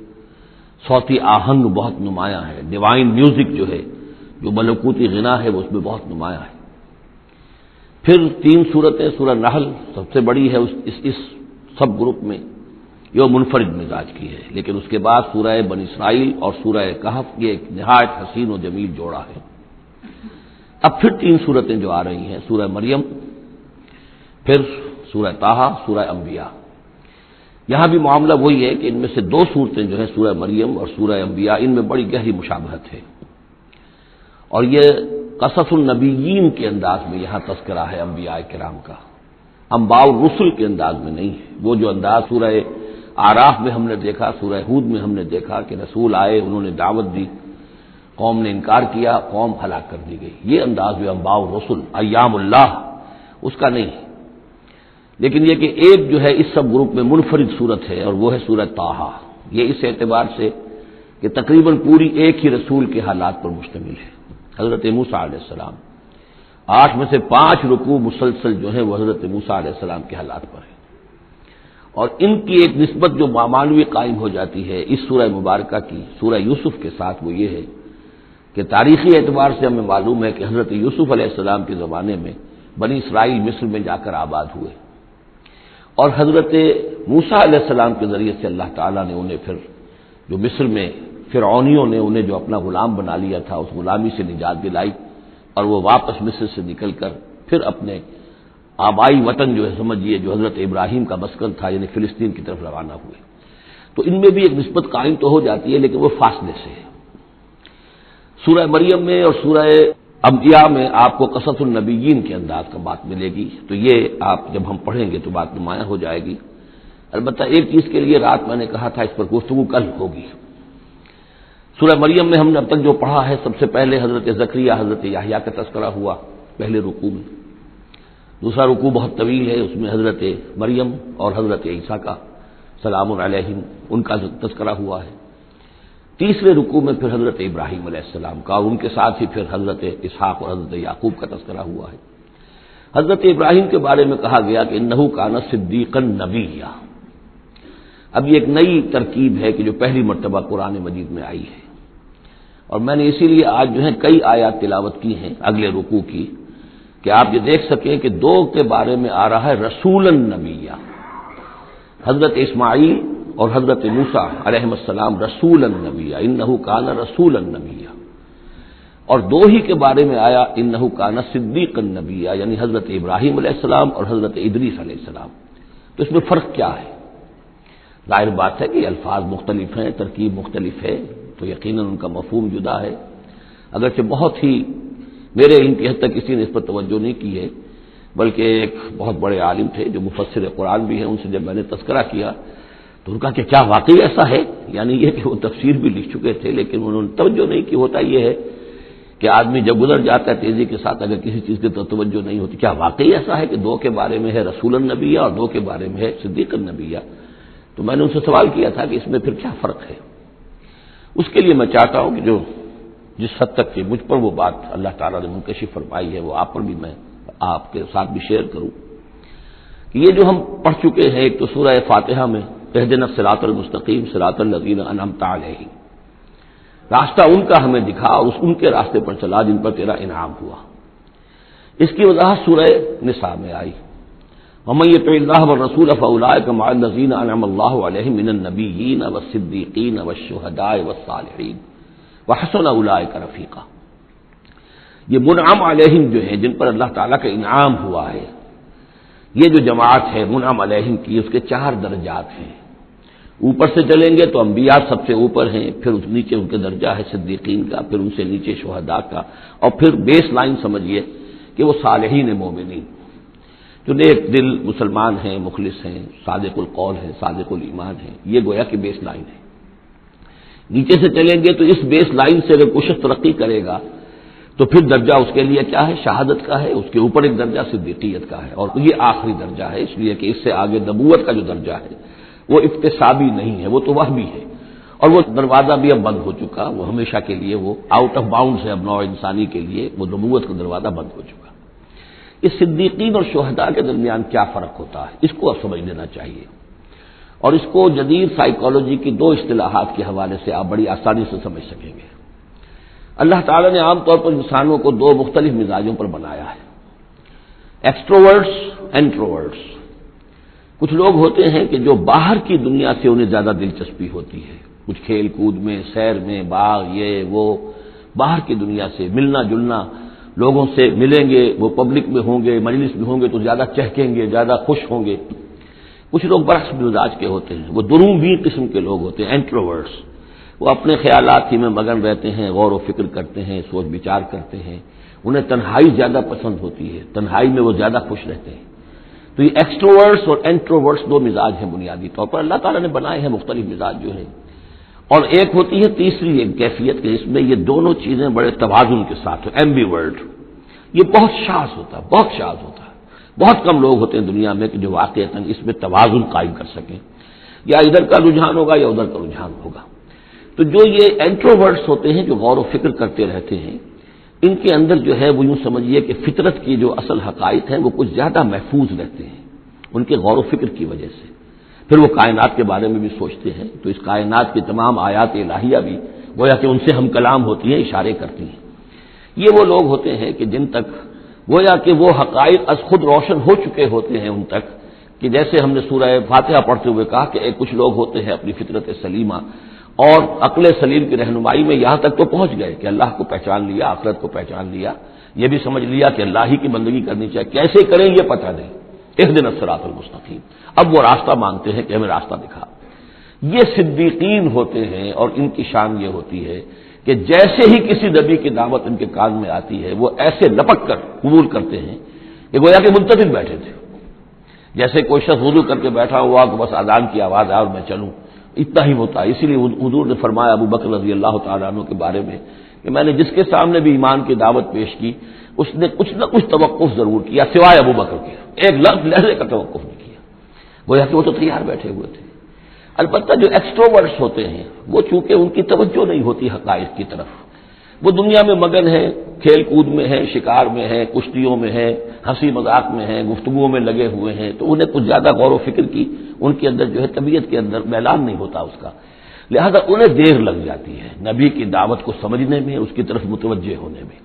صوتی آہنگ بہت نمایاں ہے، ڈیوائن میوزک جو ہے، جو ملکوتی غنا ہے وہ اس میں بہت نمایاں ہے۔ پھر 3 صورتیں، سورہ نحل سب سے بڑی ہے اس سب گروپ میں، یہ منفرد مزاج کی ہے، لیکن اس کے بعد سورہ بنی اسرائیل اور سورہ کہف یہ ایک نہایت حسین و جمیل جوڑا ہے۔ اب پھر 3 صورتیں جو آ رہی ہیں، سورہ مریم، پھر سورہ طٰہٰ، سورہ انبیاء۔ یہاں بھی معاملہ وہی ہے کہ ان میں سے 2 صورتیں جو ہیں سورہ مریم اور سورہ انبیاء، ان میں بڑی گہری مشابہت ہے، اور یہ قصص النبیین کے انداز میں یہاں تذکرہ ہے انبیاء کرام کا، انباء الرسل کے انداز میں نہیں ہے۔ وہ جو انداز سورہ اعراف میں ہم نے دیکھا، سورہ ہود میں ہم نے دیکھا کہ رسول آئے، انہوں نے دعوت دی، قوم نے انکار کیا، قوم ہلاک کر دی گئی، یہ انداز جو انباء الرسل ایام اللہ اس کا نہیں ہے۔ لیکن یہ کہ ایک جو ہے اس سب گروپ میں منفرد صورت ہے، اور وہ ہے سورہ طٰہٰ۔ یہ اس اعتبار سے کہ تقریباً پوری ایک ہی رسول کے حالات پر مشتمل ہے، حضرت موسیٰ علیہ السلام۔ 8 میں سے 5 رکوع مسلسل جو ہیں وہ حضرت موسیٰ علیہ السلام کے حالات پر ہیں، اور ان کی ایک نسبت جو معنوی قائم ہو جاتی ہے اس سورہ مبارکہ کی سورہ یوسف کے ساتھ، وہ یہ ہے کہ تاریخی اعتبار سے ہمیں معلوم ہے کہ حضرت یوسف علیہ السلام کے زمانے میں بنی اسرائیل مصر میں جا کر آباد ہوئے، اور حضرت موسیٰ علیہ السلام کے ذریعے سے اللہ تعالیٰ نے انہیں پھر جو مصر میں فرعونیوں نے انہیں جو اپنا غلام بنا لیا تھا، اس غلامی سے نجات دلائی، اور وہ واپس مصر سے نکل کر پھر اپنے آبائی وطن جو ہے سمجھیے جو حضرت ابراہیم کا مسکن تھا یعنی فلسطین کی طرف روانہ ہوئے۔ تو ان میں بھی ایک نسبت قائم تو ہو جاتی ہے، لیکن وہ فاصلے سے ہے۔ سورہ مریم میں اور سورہ انبیاء میں آپ کو قصص النبیین کے انداز کا بات ملے گی، تو یہ آپ جب ہم پڑھیں گے تو بات نمایاں ہو جائے گی۔ البتہ ایک چیز کے لیے رات میں نے کہا تھا اس پر گفتگو کل ہوگی۔ سورہ مریم میں ہم نے اب تک جو پڑھا ہے، سب سے پہلے حضرت زکریا، حضرت یحییٰ کا تذکرہ ہوا پہلے رکوع میں۔ دوسرا رکوع بہت طویل ہے، اس میں حضرت مریم اور حضرت عیسیٰ کا سلام علیہم ان کا تذکرہ ہوا ہے۔ تیسرے رکوع میں پھر حضرت ابراہیم علیہ السلام کا، اور ان کے ساتھ ہی پھر حضرت اسحاق اور حضرت یعقوب کا تذکرہ ہوا ہے۔ حضرت ابراہیم کے بارے میں کہا گیا کہ انہ کان صدیقا نبیّا۔ اب یہ ایک نئی ترکیب ہے کہ جو پہلی مرتبہ قرآن مجید میں آئی ہے، اور میں نے اسی لیے آج جو ہے کئی آیات تلاوت کی ہیں اگلے رکوع کی، کہ آپ یہ دیکھ سکیں کہ 2 کے بارے میں آ رہا ہے رسولا نبیّا، حضرت اسماعیل اور حضرت موسیٰ علیہ السلام رسولا نبیّا، انہ کان رسولا نبیّا، اور 2 ہی کے بارے میں آیا انہ کان صدیقا نبیّا، یعنی حضرت ابراہیم علیہ السلام اور حضرت ادریس علیہ السلام۔ تو اس میں فرق کیا ہے؟ ظاہر بات ہے کہ الفاظ مختلف ہیں، ترکیب مختلف ہے، تو یقیناً ان کا مفہوم جدا ہے، اگرچہ بہت ہی میرے علم کی حد تک کسی نے اس پر توجہ نہیں کی ہے، بلکہ ایک بہت بڑے عالم تھے جو مفسر قرآن بھی ہیں، ان سے جب میں نے تذکرہ کیا تو ان کا کہ کیا واقعی ایسا ہے؟ یعنی یہ کہ وہ تفسیر بھی لکھ چکے تھے لیکن انہوں نے توجہ نہیں کی۔ ہوتا یہ ہے کہ آدمی جب گزر جاتا ہے تیزی کے ساتھ، اگر کسی چیز کی توجہ نہیں ہوتی، کیا واقعی ایسا ہے کہ 2 کے بارے میں ہے رسول النبیہ اور 2 کے بارے میں ہے صدیق النبیہ؟ تو میں نے ان سے سوال کیا تھا کہ اس میں پھر کیا فرق ہے۔ اس کے لیے میں چاہتا ہوں کہ جو جس حد تک کہ مجھ پر وہ بات اللہ تعالیٰ نے منکشف فرمائی ہے وہ آپ پر بھی میں آپ کے ساتھ بھی شیئر کروں، کہ یہ جو ہم پڑھ چکے ہیں، ایک تو سورہ فاتحہ میں اہدنا الصراط المستقیم صراط الذین انعمت علیہم، راستہ ان کا ہمیں دکھا اور ان کے راستے پر چلا جن پر تیرا انعام ہوا۔ اس کی وضاحت سورہ نساء میں آئی، وَمَن يُطِعِ اللَّهَ وَالرَّسُولَ فَأُولَٰئِكَ مَعَ الَّذِينَ أَنْعَمَ اللَّهُ عَلَيْهِم مِّنَ النَّبِيِّينَ وَالصِّدِّيقِينَ وَالشُّهَدَاءِ وَالصَّالِحِينَ وَحَسُنَ أُولَٰئِكَ رَفِيقًا۔ یہ منعم علیہم جو ہیں، جن پر اللہ تعالیٰ کا انعام ہوا ہے، یہ جو جماعت ہے منعم علیہم کی، اس کے 4 درجات ہیں۔ اوپر سے چلیں گے تو انبیاء سب سے اوپر ہیں، پھر اس نیچے ان کے درجہ ہے صدیقین کا، پھر ان سے نیچے شہداء کا، اور پھر بیس لائن سمجھیے کہ وہ صالحین مومنین جو نیک دل مسلمان ہیں، مخلص ہیں، صادق القول ہیں، صادق الایمان ہیں، یہ گویا کہ بیس لائن ہے۔ نیچے سے چلیں گے تو اس بیس لائن سے اگر کچھ ترقی کرے گا تو پھر درجہ اس کے لیے کیا ہے؟ شہادت کا ہے، اس کے اوپر ایک درجہ صدیقیت کا ہے، اور یہ آخری درجہ ہے، اس لیے کہ اس سے آگے نبوت کا جو درجہ ہے وہ اکتسابی نہیں ہے، وہ تو وہمی ہے، اور وہ دروازہ بھی اب بند ہو چکا، وہ ہمیشہ کے لیے وہ آؤٹ آف باؤنڈز ہے اب نوع انسانی کے لیے، وہ نبوت کا دروازہ بند ہو چکا۔ اس صدیقین اور شہداء کے درمیان کیا فرق ہوتا ہے، اس کو اب سمجھ لینا چاہیے، اور اس کو جدید سائیکالوجی کی 2 اصطلاحات کے حوالے سے آپ بڑی آسانی سے سمجھ سکیں گے۔ اللہ تعالیٰ نے عام طور پر انسانوں کو 2 مختلف مزاجوں پر بنایا ہے، ایکسٹروورٹس، انٹروورٹس۔ کچھ لوگ ہوتے ہیں کہ جو باہر کی دنیا سے انہیں زیادہ دلچسپی ہوتی ہے، کچھ کھیل کود میں، سیر میں، باغ، یہ وہ، باہر کی دنیا سے ملنا جلنا، لوگوں سے ملیں گے، وہ پبلک میں ہوں گے، مجلس میں ہوں گے تو زیادہ چہکیں گے، زیادہ خوش ہوں گے۔ کچھ لوگ برعکس مزاج کے ہوتے ہیں، وہ دروغی قسم کے لوگ ہوتے ہیں، انٹروورٹس۔ وہ اپنے خیالات ہی میں مگن رہتے ہیں، غور و فکر کرتے ہیں، سوچ بچار کرتے ہیں، انہیں تنہائی زیادہ پسند ہوتی ہے، تنہائی میں وہ زیادہ خوش رہتے ہیں۔ تو یہ ایکسٹروورٹس اور انٹروورٹس 2 مزاج ہیں بنیادی طور پر، اللہ تعالیٰ نے بنائے ہیں مختلف مزاج جو ہیں۔ اور ایک ہوتی ہے تیسری ایک کیفیت کہ اس میں یہ دونوں چیزیں بڑے توازن کے ساتھ ہو، ایمبیورٹ۔ یہ بہت شاذ ہوتا ہے، بہت شاذ ہوتا ہے، بہت کم لوگ ہوتے ہیں دنیا میں کہ جو واقعتاً اس میں توازن قائم کر سکیں، یا ادھر کا رجحان ہوگا یا ادھر کا رجحان ہوگا۔ تو جو یہ انٹروورٹس ہوتے ہیں، جو غور و فکر کرتے رہتے ہیں، ان کے اندر جو ہے وہ یوں سمجھیے کہ فطرت کی جو اصل حقائق ہیں وہ کچھ زیادہ محفوظ رہتے ہیں ان کے غور و فکر کی وجہ سے۔ پھر وہ کائنات کے بارے میں بھی سوچتے ہیں، تو اس کائنات کی تمام آیات الہیہ بھی گویا کہ ان سے ہم کلام ہوتی ہیں، اشارے کرتی ہیں۔ یہ وہ لوگ ہوتے ہیں کہ جن تک گویا کہ وہ حقائق از خود روشن ہو چکے ہوتے ہیں ان تک، کہ جیسے ہم نے سورہ فاتحہ پڑھتے ہوئے کہا کہ کچھ لوگ ہوتے ہیں اپنی فطرت سلیمہ اور عقل سلیم کی رہنمائی میں یہاں تک تو پہنچ گئے کہ اللہ کو پہچان لیا، آخرت کو پہچان لیا، یہ بھی سمجھ لیا کہ اللہ ہی کی بندگی کرنی چاہیے، کیسے کریں یہ پتہ نہیں، اہدنا الصراط المستقیم، اب وہ راستہ مانگتے ہیں کہ ہمیں راستہ دکھا۔ یہ صدیقین ہوتے ہیں، اور ان کی شان یہ ہوتی ہے کہ جیسے ہی کسی نبی کی دعوت ان کے کان میں آتی ہے وہ ایسے لپک کر قبول کرتے ہیں کہ گویا کہ منتظر بیٹھے تھے، جیسے کوئی شخص وضو کر کے بیٹھا ہوا کہ بس اذان کی آواز آئے اور میں چلوں، اتنا ہی ہوتا ہے۔ اسی لیے حضور نے فرمایا ابو بکر رضی اللہ تعالیٰ عنہ کے بارے میں کہ میں نے جس کے سامنے بھی ایمان کی دعوت پیش کی اس نے کچھ نہ کچھ توقف ضرور کیا، سوائے ابو بکر کے ایک لحظے کا توقف نہیں کیا، گویا کہ وہ تو تیار بیٹھے ہوئے تھے۔ البتہ جو ایکسٹروورٹس ہوتے ہیں وہ چونکہ ان کی توجہ نہیں ہوتی حقائق کی طرف، وہ دنیا میں مگن ہے، کھیل کود میں ہے، شکار میں ہے، کشتیوں میں ہے، ہنسی مذاق میں ہے، گفتگوؤں میں لگے ہوئے ہیں، تو انہیں کچھ زیادہ غور و فکر کی ان کے اندر جو ہے طبیعت کے اندر میلان نہیں ہوتا اس کا، لہذا انہیں دیر لگ جاتی ہے نبی کی دعوت کو سمجھنے میں، اس کی طرف متوجہ ہونے میں۔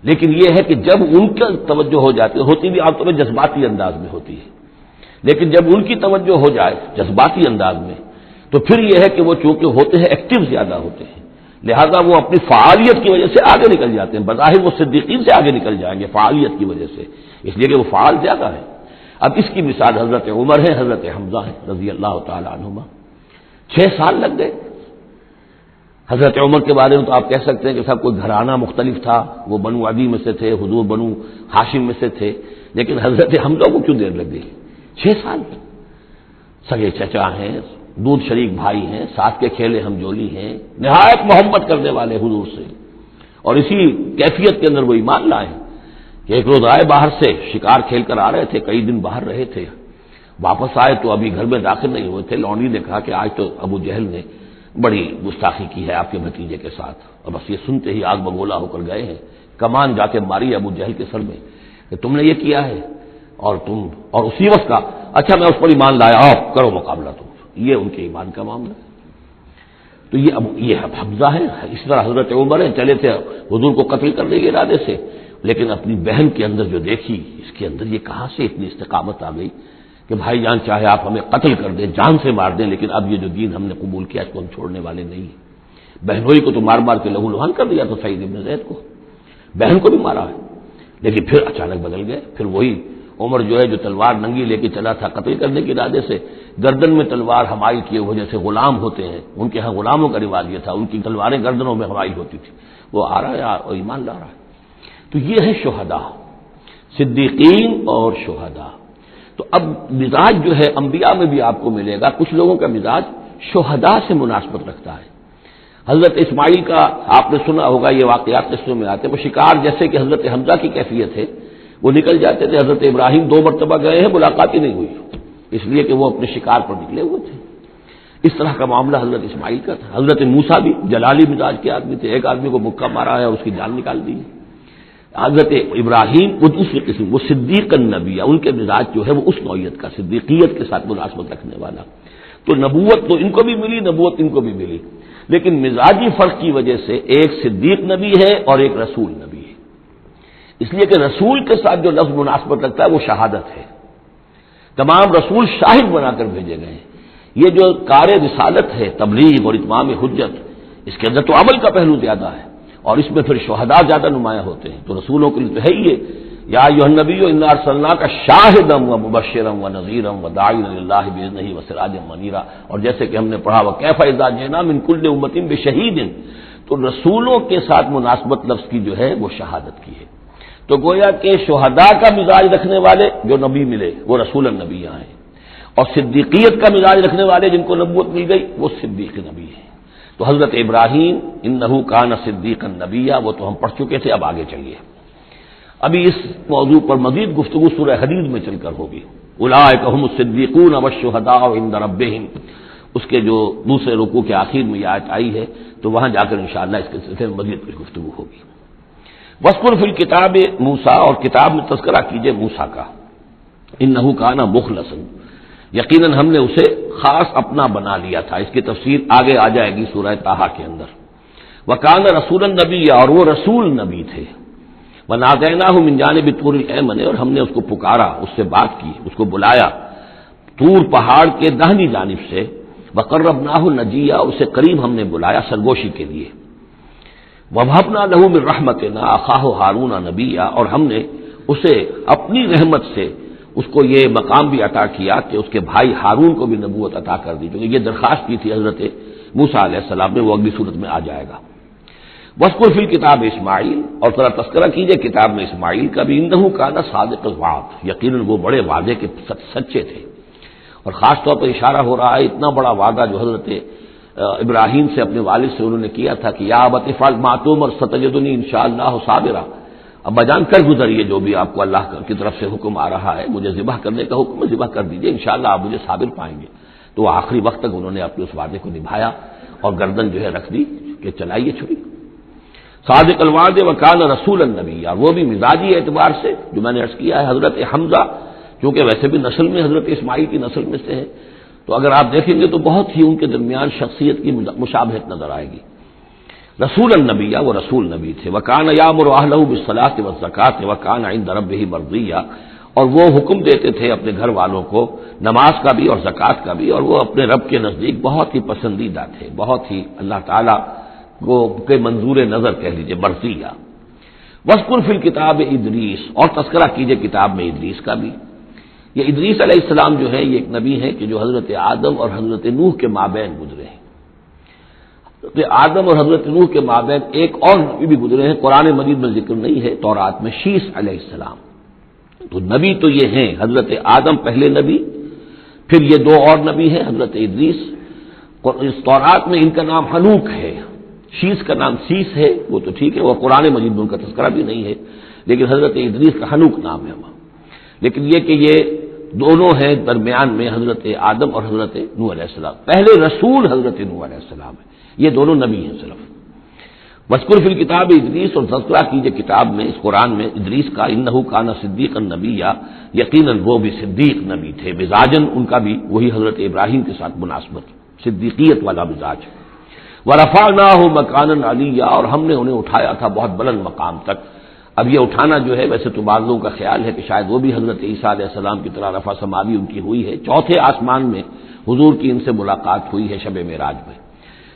لیکن یہ ہے کہ جب ان کا توجہ ہو جاتی ہے، ہوتی بھی عام طور پر جذباتی انداز میں ہوتی ہے، لیکن جب ان کی توجہ ہو جائے جذباتی انداز میں تو پھر یہ ہے کہ وہ چونکہ ہوتے ہیں ایکٹیو زیادہ ہوتے ہیں، لہذا وہ اپنی فعالیت کی وجہ سے آگے نکل جاتے ہیں، بظاہر وہ صدیقین سے آگے نکل جائیں گے فعالیت کی وجہ سے، اس لیے کہ وہ فعال زیادہ ہے۔ اب اس کی مثال حضرت عمر ہے، حضرت حمزہ ہے رضی اللہ تعالی عنہما، 6 سال لگ گئے۔ حضرت عمر کے بارے میں تو آپ کہہ سکتے ہیں کہ سب کوئی گھرانہ مختلف تھا، وہ بنو عدی میں سے تھے، حضور بنو ہاشم میں سے تھے، لیکن حضرت حمزہ کو کیوں دیر لگ گئی؟ 6 سال سگے چچا ہیں، دودھ شریک بھائی ہیں، ساتھ کے کھیلے ہم جولی ہیں، نہایت محبت کرنے والے حضور سے، اور اسی کیفیت کے اندر وہ ایمان لائے کہ ایک روز آئے باہر سے، شکار کھیل کر آ رہے تھے، کئی دن باہر رہے تھے، واپس آئے تو ابھی گھر میں داخل نہیں ہوئے تھے، لونڈی نے کہا کہ آج تو ابو جہل نے بڑی گستاخی کی ہے آپ کے بھتیجے کے ساتھ، اور بس یہ سنتے ہی آگ بگولا ہو کر گئے ہیں، کمان جا کے ماری ابو جہل کے سر میں کہ تم نے یہ کیا ہے، اور اسی وقت کا اچھا میں اس پر ایمان لایا، آپ کرو مقابلہ تم، یہ ان کے ایمان کا معاملہ ہے۔ تو یہ حمزہ ہے، اس طرح حضرت عمر ہے، چلے تھے حضور کو قتل کرنے کے ارادے سے، لیکن اپنی بہن کے اندر جو دیکھی، اس کے اندر یہ کہاں سے اتنی استقامت آ گئی کہ بھائی جان چاہے آپ ہمیں قتل کر دیں، جان سے مار دیں، لیکن اب یہ جو دین ہم نے قبول کیا اس کو ہم چھوڑنے والے نہیں ہیں۔ بہنوئی کو تو مار مار کے لہو لہان کر دیا تو سعید بن زید کو، بہن کو بھی مارا ہے، لیکن پھر اچانک بدل گئے۔ پھر وہی عمر جو ہے جو تلوار ننگی لے کے چلا تھا قتل کرنے کے ارادے سے، گردن میں تلوار حمائل کیے ہوئے جیسے غلام ہوتے ہیں، ان کے ہاں غلاموں کا رواج یہ تھا، ان کی تلواریں گردنوں میں حمائل ہوتی تھی، وہ آ رہا ہے اور ایمان لا رہا ہے۔ تو یہ ہے شہداء، صدیقین اور شہداء۔ تو اب مزاج جو ہے انبیاء میں بھی آپ کو ملے گا، کچھ لوگوں کا مزاج شہداء سے مناسبت رکھتا ہے۔ حضرت اسماعیل کا آپ نے سنا ہوگا، یہ واقعات قصوں میں آتے ہیں، وہ شکار جیسے کہ حضرت حمزہ کی کیفیت ہے، وہ نکل جاتے تھے۔ حضرت ابراہیم 2 مرتبہ گئے ہیں، ملاقات ہی نہیں ہوئی، اس لیے کہ وہ اپنے شکار پر نکلے ہوئے تھے۔ اس طرح کا معاملہ حضرت اسماعیل کا تھا۔ حضرت موسیٰ بھی جلالی مزاج کے آدمی تھے، ایک آدمی کو مکہ مارا ہے اور اس کی جان نکال دی۔ حضرت ابراہیم وہ دوسری قسم، وہ صدیق النبی، ان کے مزاج جو ہے وہ اس نوعیت کا، صدیقیت کے ساتھ مناسبت رکھنے والا۔ تو نبوت تو ان کو بھی ملی، نبوت ان کو بھی ملی، لیکن مزاجی فرق کی وجہ سے ایک صدیق نبی ہے اور ایک رسول نبی ہے۔ اس لیے کہ رسول کے ساتھ جو لفظ مناسبت رکھتا ہے وہ شہادت ہے۔ تمام رسول شاہد بنا کر بھیجے گئے ہیں۔ یہ جو کار رسالت ہے، تبلیغ اور اتمام حجت، اس کے اندر تو عمل کا پہلو زیادہ ہے، اور اس میں پھر شہداء زیادہ نمایاں ہوتے ہیں۔ تو رسولوں کے لیے تو ہے ہی یہ، یا ایھا النبی انا ارسلناک شاہدا ومبشرا ونذیرا وداعیا الی اللہ باذنہ وسراجا منیرا، اور جیسے کہ ہم نے پڑھا وکیف اذا جئنا من کل امۃ بشہید، تو رسولوں کے ساتھ مناسبت لفظ کی جو ہے وہ شہادت کی ہے۔ تو گویا کہ شہداء کا مزاج رکھنے والے جو نبی ملے وہ رسول النبی یہاں ہیں، اور صدیقیت کا مزاج رکھنے والے جن کو نبوت مل گئی وہ صدیق نبی ہیں۔ تو حضرت ابراہیم انہ کان صدیقا نبیا، وہ تو ہم پڑھ چکے تھے، اب آگے چلیے۔ ابھی اس موضوع پر مزید گفتگو سورہ حدید میں چل کر ہوگی۔ اولئک هم الصدیقون والشہداء عند ربہم، اس کے جو دوسرے رکوع کے آخر میں یہ آیت آئی ہے، تو وہاں جا کر انشاءاللہ اس کے سلسلے میں مزید کچھ گفتگو ہوگی۔ وَاذْكُرْ فِي الْكِتَابِ موسیٰ، اور کتاب میں تذکرہ کیجئے موسیٰ کا، انہ کان مخلصا، یقیناً ہم نے اسے خاص اپنا بنا لیا تھا۔ اس کی تفسیر آگے آ جائے گی سورہ طٰہٰ کے اندر۔ وَكَانَ رَسُولًا نَبِيًّا، اور وہ رسول نبی تھے۔ وَنَادَيْنَاهُ مِن جَانِبِ الطُّورِ الْأَيْمَنِ، اور ہم نے اس کو پکارا، اس سے بات کی، اس کو بلایا طور پہاڑ کے داہنی جانب سے۔ وَقَرَّبْنَاهُ نَجِيًّا، اسے قریب ہم نے بلایا سرگوشی کے لیے۔ وَوَهَبْنَا لَهُ مِن رَحْمَتِنَا أَخَاهُ هَارُونَ نَبِيًّا، اور ہم نے اسے اپنی رحمت سے اس کو یہ مقام بھی عطا کیا کہ اس کے بھائی ہارون کو بھی نبوت عطا کر دی، کیونکہ یہ درخواست کی تھی حضرت موسیٰ علیہ السلام نے، وہ اگلی صورت میں آ جائے گا۔ وَاذْكُرْ فِي الْكِتَابِ اسماعیل، اور ذرا تذکرہ کیجئے کتاب میں اسماعیل کا بھی، انہ کان صادق الوعد، یقیناً وہ بڑے وعدے کے سچے تھے۔ اور خاص طور پر اشارہ ہو رہا ہے اتنا بڑا وعدہ جو حضرت ابراہیم سے اپنے والد سے انہوں نے کیا تھا کہ یا ابت افعل ما تؤمر ستجدنی انشاءاللہ صابرا، ابا جان کر گزریے جو بھی آپ کو اللہ کی طرف سے حکم آ رہا ہے، مجھے ذبح کرنے کا حکم ہے، ذبح کر دیجئے، انشاءاللہ آپ مجھے صابر پائیں گے۔ تو وہ آخری وقت تک انہوں نے اپنے اس وعدے کو نبھایا اور گردن جو ہے رکھ دی کہ چلائیے چھری۔ صادق الوعد وکان رسول النبی، اور وہ بھی مزاجی اعتبار سے جو میں نے عرض کیا ہے، حضرت حمزہ چونکہ ویسے بھی نسل میں حضرت اسماعیل کی نسل میں سے ہے، تو اگر آپ دیکھیں گے تو بہت ہی ان کے درمیان شخصیت کی مشابہت نظر آئے گی۔ رسول النبی، وہ رسول نبی تھے۔ وکان یامر اہلہ بالصلاۃ والزکاۃ وکان عند ربہ مرضیہ، اور وہ حکم دیتے تھے اپنے گھر والوں کو نماز کا بھی اور زکوٰۃ کا بھی، اور وہ اپنے رب کے نزدیک بہت ہی پسندیدہ تھے، بہت ہی اللہ تعالیٰ کو کے منظور نظر کہہ لیجیے، مرضیہ۔ وَاذْكُرْ فِي الْكِتَابِ ادریس، اور تذکرہ کیجئے کتاب میں ادریس کا بھی۔ یہ ادریس علیہ السلام جو ہے یہ ایک نبی ہے کہ جو حضرت آدم اور حضرت نوح کے مابین گزرے ہیں۔ حضرت آدم اور حضرت نوح کے مابین ایک اور نبی بھی گزرے ہیں، قرآن مجید میں ذکر نہیں ہے، تورات میں، شیس علیہ السلام۔ تو نبی تو یہ ہیں، حضرت آدم پہلے نبی، پھر یہ 2 اور نبی ہیں، حضرت ادریس۔ اس تورات میں ان کا نام حنوک ہے، شیس کا نام سیس ہے، وہ تو ٹھیک ہے، وہ قرآن مجید میں ان کا تذکرہ بھی نہیں ہے، لیکن حضرت ادریس کا حنوک نام ہے وہاں۔ لیکن یہ کہ یہ دونوں ہیں درمیان میں حضرت آدم اور حضرت نوح علیہ السلام، پہلے رسول حضرت نوح علیہ السلام ہے، یہ دونوں نبی ہیں صرف۔ وذکر فی الکتاب ادریس، اور تذکرہ کیجئے کتاب میں، اس قرآن میں، ادریس کا، انہ کان صدیقا نبیا، یقیناً وہ بھی صدیق نبی تھے، مزاجن ان کا بھی وہی حضرت ابراہیم کے ساتھ مناسبت، صدیقیت والا مزاج۔ ورفعناہ مکانا علیا، اور ہم نے انہیں اٹھایا تھا بہت بلند مقام تک۔ اب یہ اٹھانا جو ہے، ویسے تو بعض لوگوں کا خیال ہے کہ شاید وہ بھی حضرت عیسیٰ علیہ السلام کی طرح رفع سماوی ان کی ہوئی ہے، چوتھے آسمان میں حضور کی ان سے ملاقات ہوئی ہے شب معراج میں،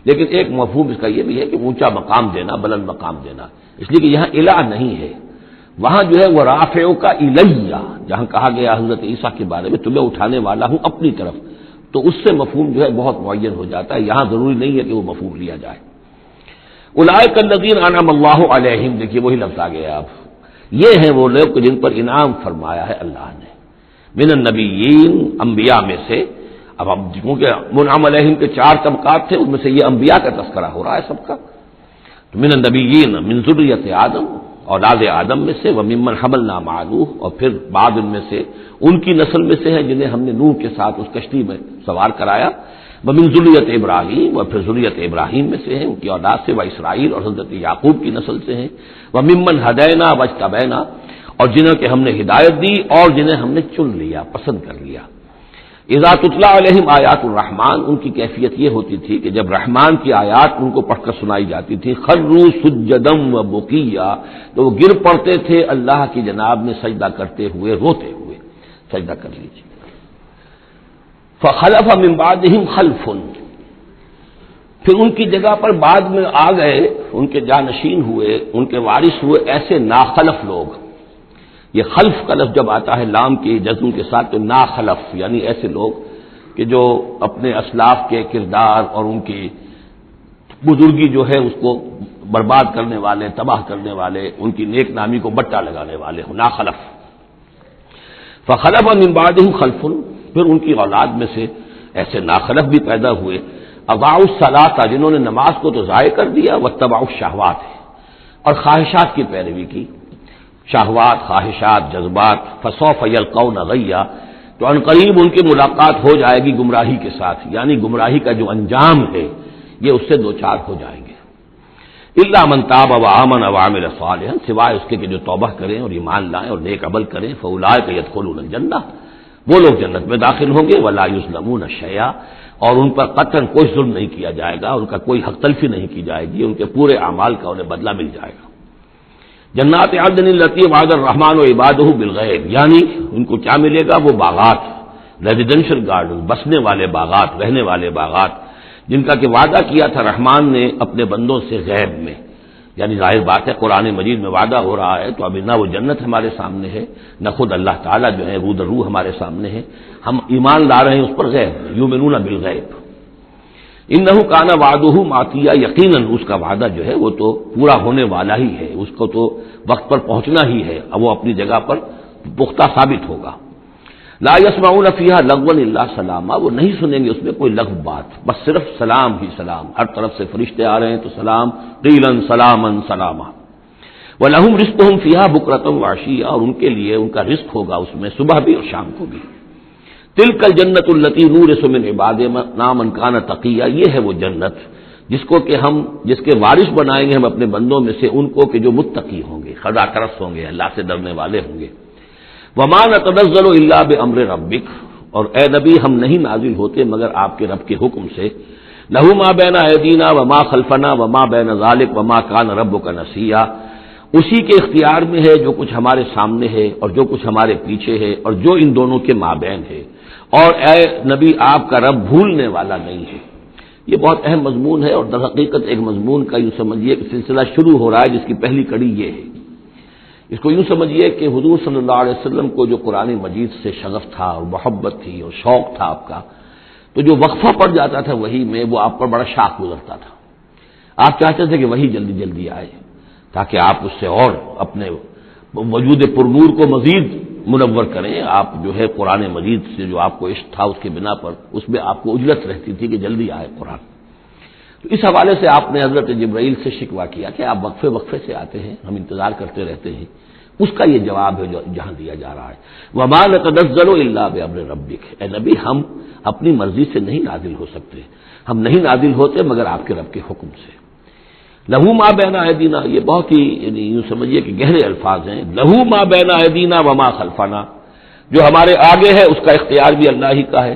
لیکن ایک مفہوم اس کا یہ بھی ہے کہ اونچا مقام دینا، بلند مقام دینا، اس لیے کہ یہاں الہ نہیں ہے، وہاں جو ہے وہ رافعو کا الیہ، جہاں کہا گیا حضرت عیسیٰ کے بارے میں تمہیں اٹھانے والا ہوں اپنی طرف، تو اس سے مفہوم جو ہے بہت معین ہو جاتا ہے، یہاں ضروری نہیں ہے کہ وہ مفہوم لیا جائے۔ اولئک الذین انعم اللہ علیہم، دیکھیے وہی لفظ آ گیا اب، یہ ہیں وہ لوگ جن پر انعام فرمایا ہے اللہ نے، من النبیین، انبیاء میں سے۔ اب کیونکہ منعم علیہم کے 4 طبقات تھے، ان میں سے یہ انبیاء کا تذکرہ ہو رہا ہے سب کا، تو من النبیین من ذریۃ آدم، اولاد آدم میں سے، وممن حملنا مع نوح، اور پھر بعد ان میں سے ان کی نسل میں سے ہیں جنہیں ہم نے نوح کے ساتھ اس کشتی میں سوار کرایا، ومن ذریۃ ابراہیم، اور پھر ذریۃ ابراہیم میں سے ہیں، ان کی اولاد سے، و اسرائیل، اور حضرت یعقوب کی نسل سے ہیں، وممن ہدینا واجتبینا، اور جنہیں کہ ہم نے ہدایت دی اور جنہیں ہم نے چن لیا، پسند کر لیا۔ اذا تتلی علیہم آیات الرحمن، ان کی کیفیت یہ ہوتی تھی کہ جب رحمان کی آیات ان کو پڑھ کر سنائی جاتی تھی، خروا سجدا و بکیا، تو وہ گر پڑتے تھے اللہ کی جناب میں سجدہ کرتے ہوئے، روتے ہوئے، سجدہ کر لیجیے۔ فخلف من بعدہم خلف، پھر ان کی جگہ پر بعد میں آ گئے، ان کے جانشین ہوئے، ان کے وارث ہوئے ایسے ناخلف لوگ۔ یہ خلف کا لفظ جب آتا ہے لام کی جزم کے ساتھ، تو ناخلف یعنی ایسے لوگ کہ جو اپنے اسلاف کے کردار اور ان کی بزرگی جو ہے اس کو برباد کرنے والے، تباہ کرنے والے، ان کی نیک نامی کو بٹا لگانے والے ہوں، ناخلف۔ فخلف من بعدہم خلف، پھر ان کی اولاد میں سے ایسے ناخلف بھی پیدا ہوئے، اضاعوا الصلاۃ، جنہوں نے نماز کو تو ضائع کر دیا، واتبعوا الشہوات، اور خواہشات کی پیروی کی، شہوات، خواہشات، جذبات، فسوف یلقون غیا، تو ان قریب ان کی ملاقات ہو جائے گی گمراہی کے ساتھ، یعنی گمراہی کا جو انجام ہے یہ اس سے دوچار ہو جائیں گے۔ الا من تاب وآمن وعمل صالحا، سوائے اس کے کہ جو توبہ کریں اور ایمان لائیں اور نیک عمل کریں، فاولئک يدخلون الجنہ، وہ لوگ جنت میں داخل ہوں گے، ولا یظلمون شیئا، اور ان پر قطعاً کوئی ظلم نہیں کیا جائے گا، ان کا کوئی حق تلفی نہیں کی جائے گی، ان کے پورے اعمال کا انہیں بدلہ مل جائے گا۔ جنات عدن التی وعد الرحمن وعبادہ بالغیب، یعنی ان کو کیا ملے گا؟ وہ باغات، ریزیڈینشل گارڈن، بسنے والے باغات، رہنے والے باغات، جن کا کہ وعدہ کیا تھا رحمان نے اپنے بندوں سے غیب میں، یعنی ظاہر بات ہے قرآن مجید میں وعدہ ہو رہا ہے، تو ابھی نہ وہ جنت ہمارے سامنے ہے، نہ خود اللہ تعالیٰ جو ہے روح در روح ہمارے سامنے ہے، ہم ایمان لا رہے ہیں اس پر غیب، یؤمنون بالغیب۔ انہ کان وعدہ ماتیا، یقیناً اس کا وعدہ جو ہے وہ تو پورا ہونے والا ہی ہے، اس کو تو وقت پر پہنچنا ہی ہے، اب وہ اپنی جگہ پر پختہ ثابت ہوگا۔ لا یسمعون فیہا لغوا الا سلاما، وہ نہیں سنیں گے اس میں کوئی لغو بات، بس صرف سلام ہی سلام، ہر طرف سے فرشتے آ رہے ہیں تو سلام، قیلا سلاما سلاما۔ ولہم رزقہم فیہا بکرۃ وعشیا، اور ان کے لیے ان کا رزق ہوگا اس میں صبح بھی اور شام کو بھی۔ تلک الجنت التی نورث من عبادنا من کان تقیا، یہ ہے وہ جنت جس کو کہ ہم، جس کے وارث بنائیں گے ہم اپنے بندوں میں سے ان کو کہ جو متقی ہوں گے، خدا ترس ہوں گے، اللہ سے ڈرنے والے ہوں گے۔ وما نتنزل الا بامر ربک، اور اے نبی ہم نہیں نازل ہوتے مگر آپ کے رب کے حکم سے۔ لہ ما بین ایدینا وما خلفنا وما بین ذلک وما کان ربک نسیا، اسی کے اختیار میں ہے جو کچھ ہمارے سامنے ہے اور جو کچھ ہمارے پیچھے ہے اور جو ان دونوں کے مابین ہے، اور اے نبی آپ کا رب بھولنے والا نہیں ہے۔ یہ بہت اہم مضمون ہے، اور در حقیقت ایک مضمون کا یوں سمجھیے کہ سلسلہ شروع ہو رہا ہے جس کی پہلی کڑی یہ ہے۔ اس کو یوں سمجھیے کہ حضور صلی اللہ علیہ وسلم کو جو قرآن مجید سے شغف تھا اور محبت تھی اور شوق تھا آپ کا، تو جو وقفہ پڑ جاتا تھا وہی میں، وہ آپ پر بڑا شاق گزرتا تھا، آپ چاہتے تھے کہ وہی جلدی جلدی آئے تاکہ آپ اس سے اور اپنے وجود پرنور کو مزید منور کریں۔ آپ جو ہے قرآن مجید سے جو آپ کو عشق تھا اس کے بنا پر اس میں آپ کو اجلت رہتی تھی کہ جلدی آئے قرآن۔ تو اس حوالے سے آپ نے حضرت جبرائیل سے شکوہ کیا کہ آپ وقفے وقفے سے آتے ہیں، ہم انتظار کرتے رہتے ہیں۔ اس کا یہ جواب ہے جو جہاں دیا جا رہا ہے، وما نتنزل الا بامر ربک، اے نبی ہم اپنی مرضی سے نہیں نازل ہو سکتے، ہم نہیں نازل ہوتے مگر آپ کے رب کے حکم سے۔ لہو ما بین ایدینا، یہ بہت ہی یوں سمجھیے کہ گہرے الفاظ ہیں. لہو ما بین ایدینا وما خلفنا، جو ہمارے آگے ہے اس کا اختیار بھی اللہ ہی کا ہے،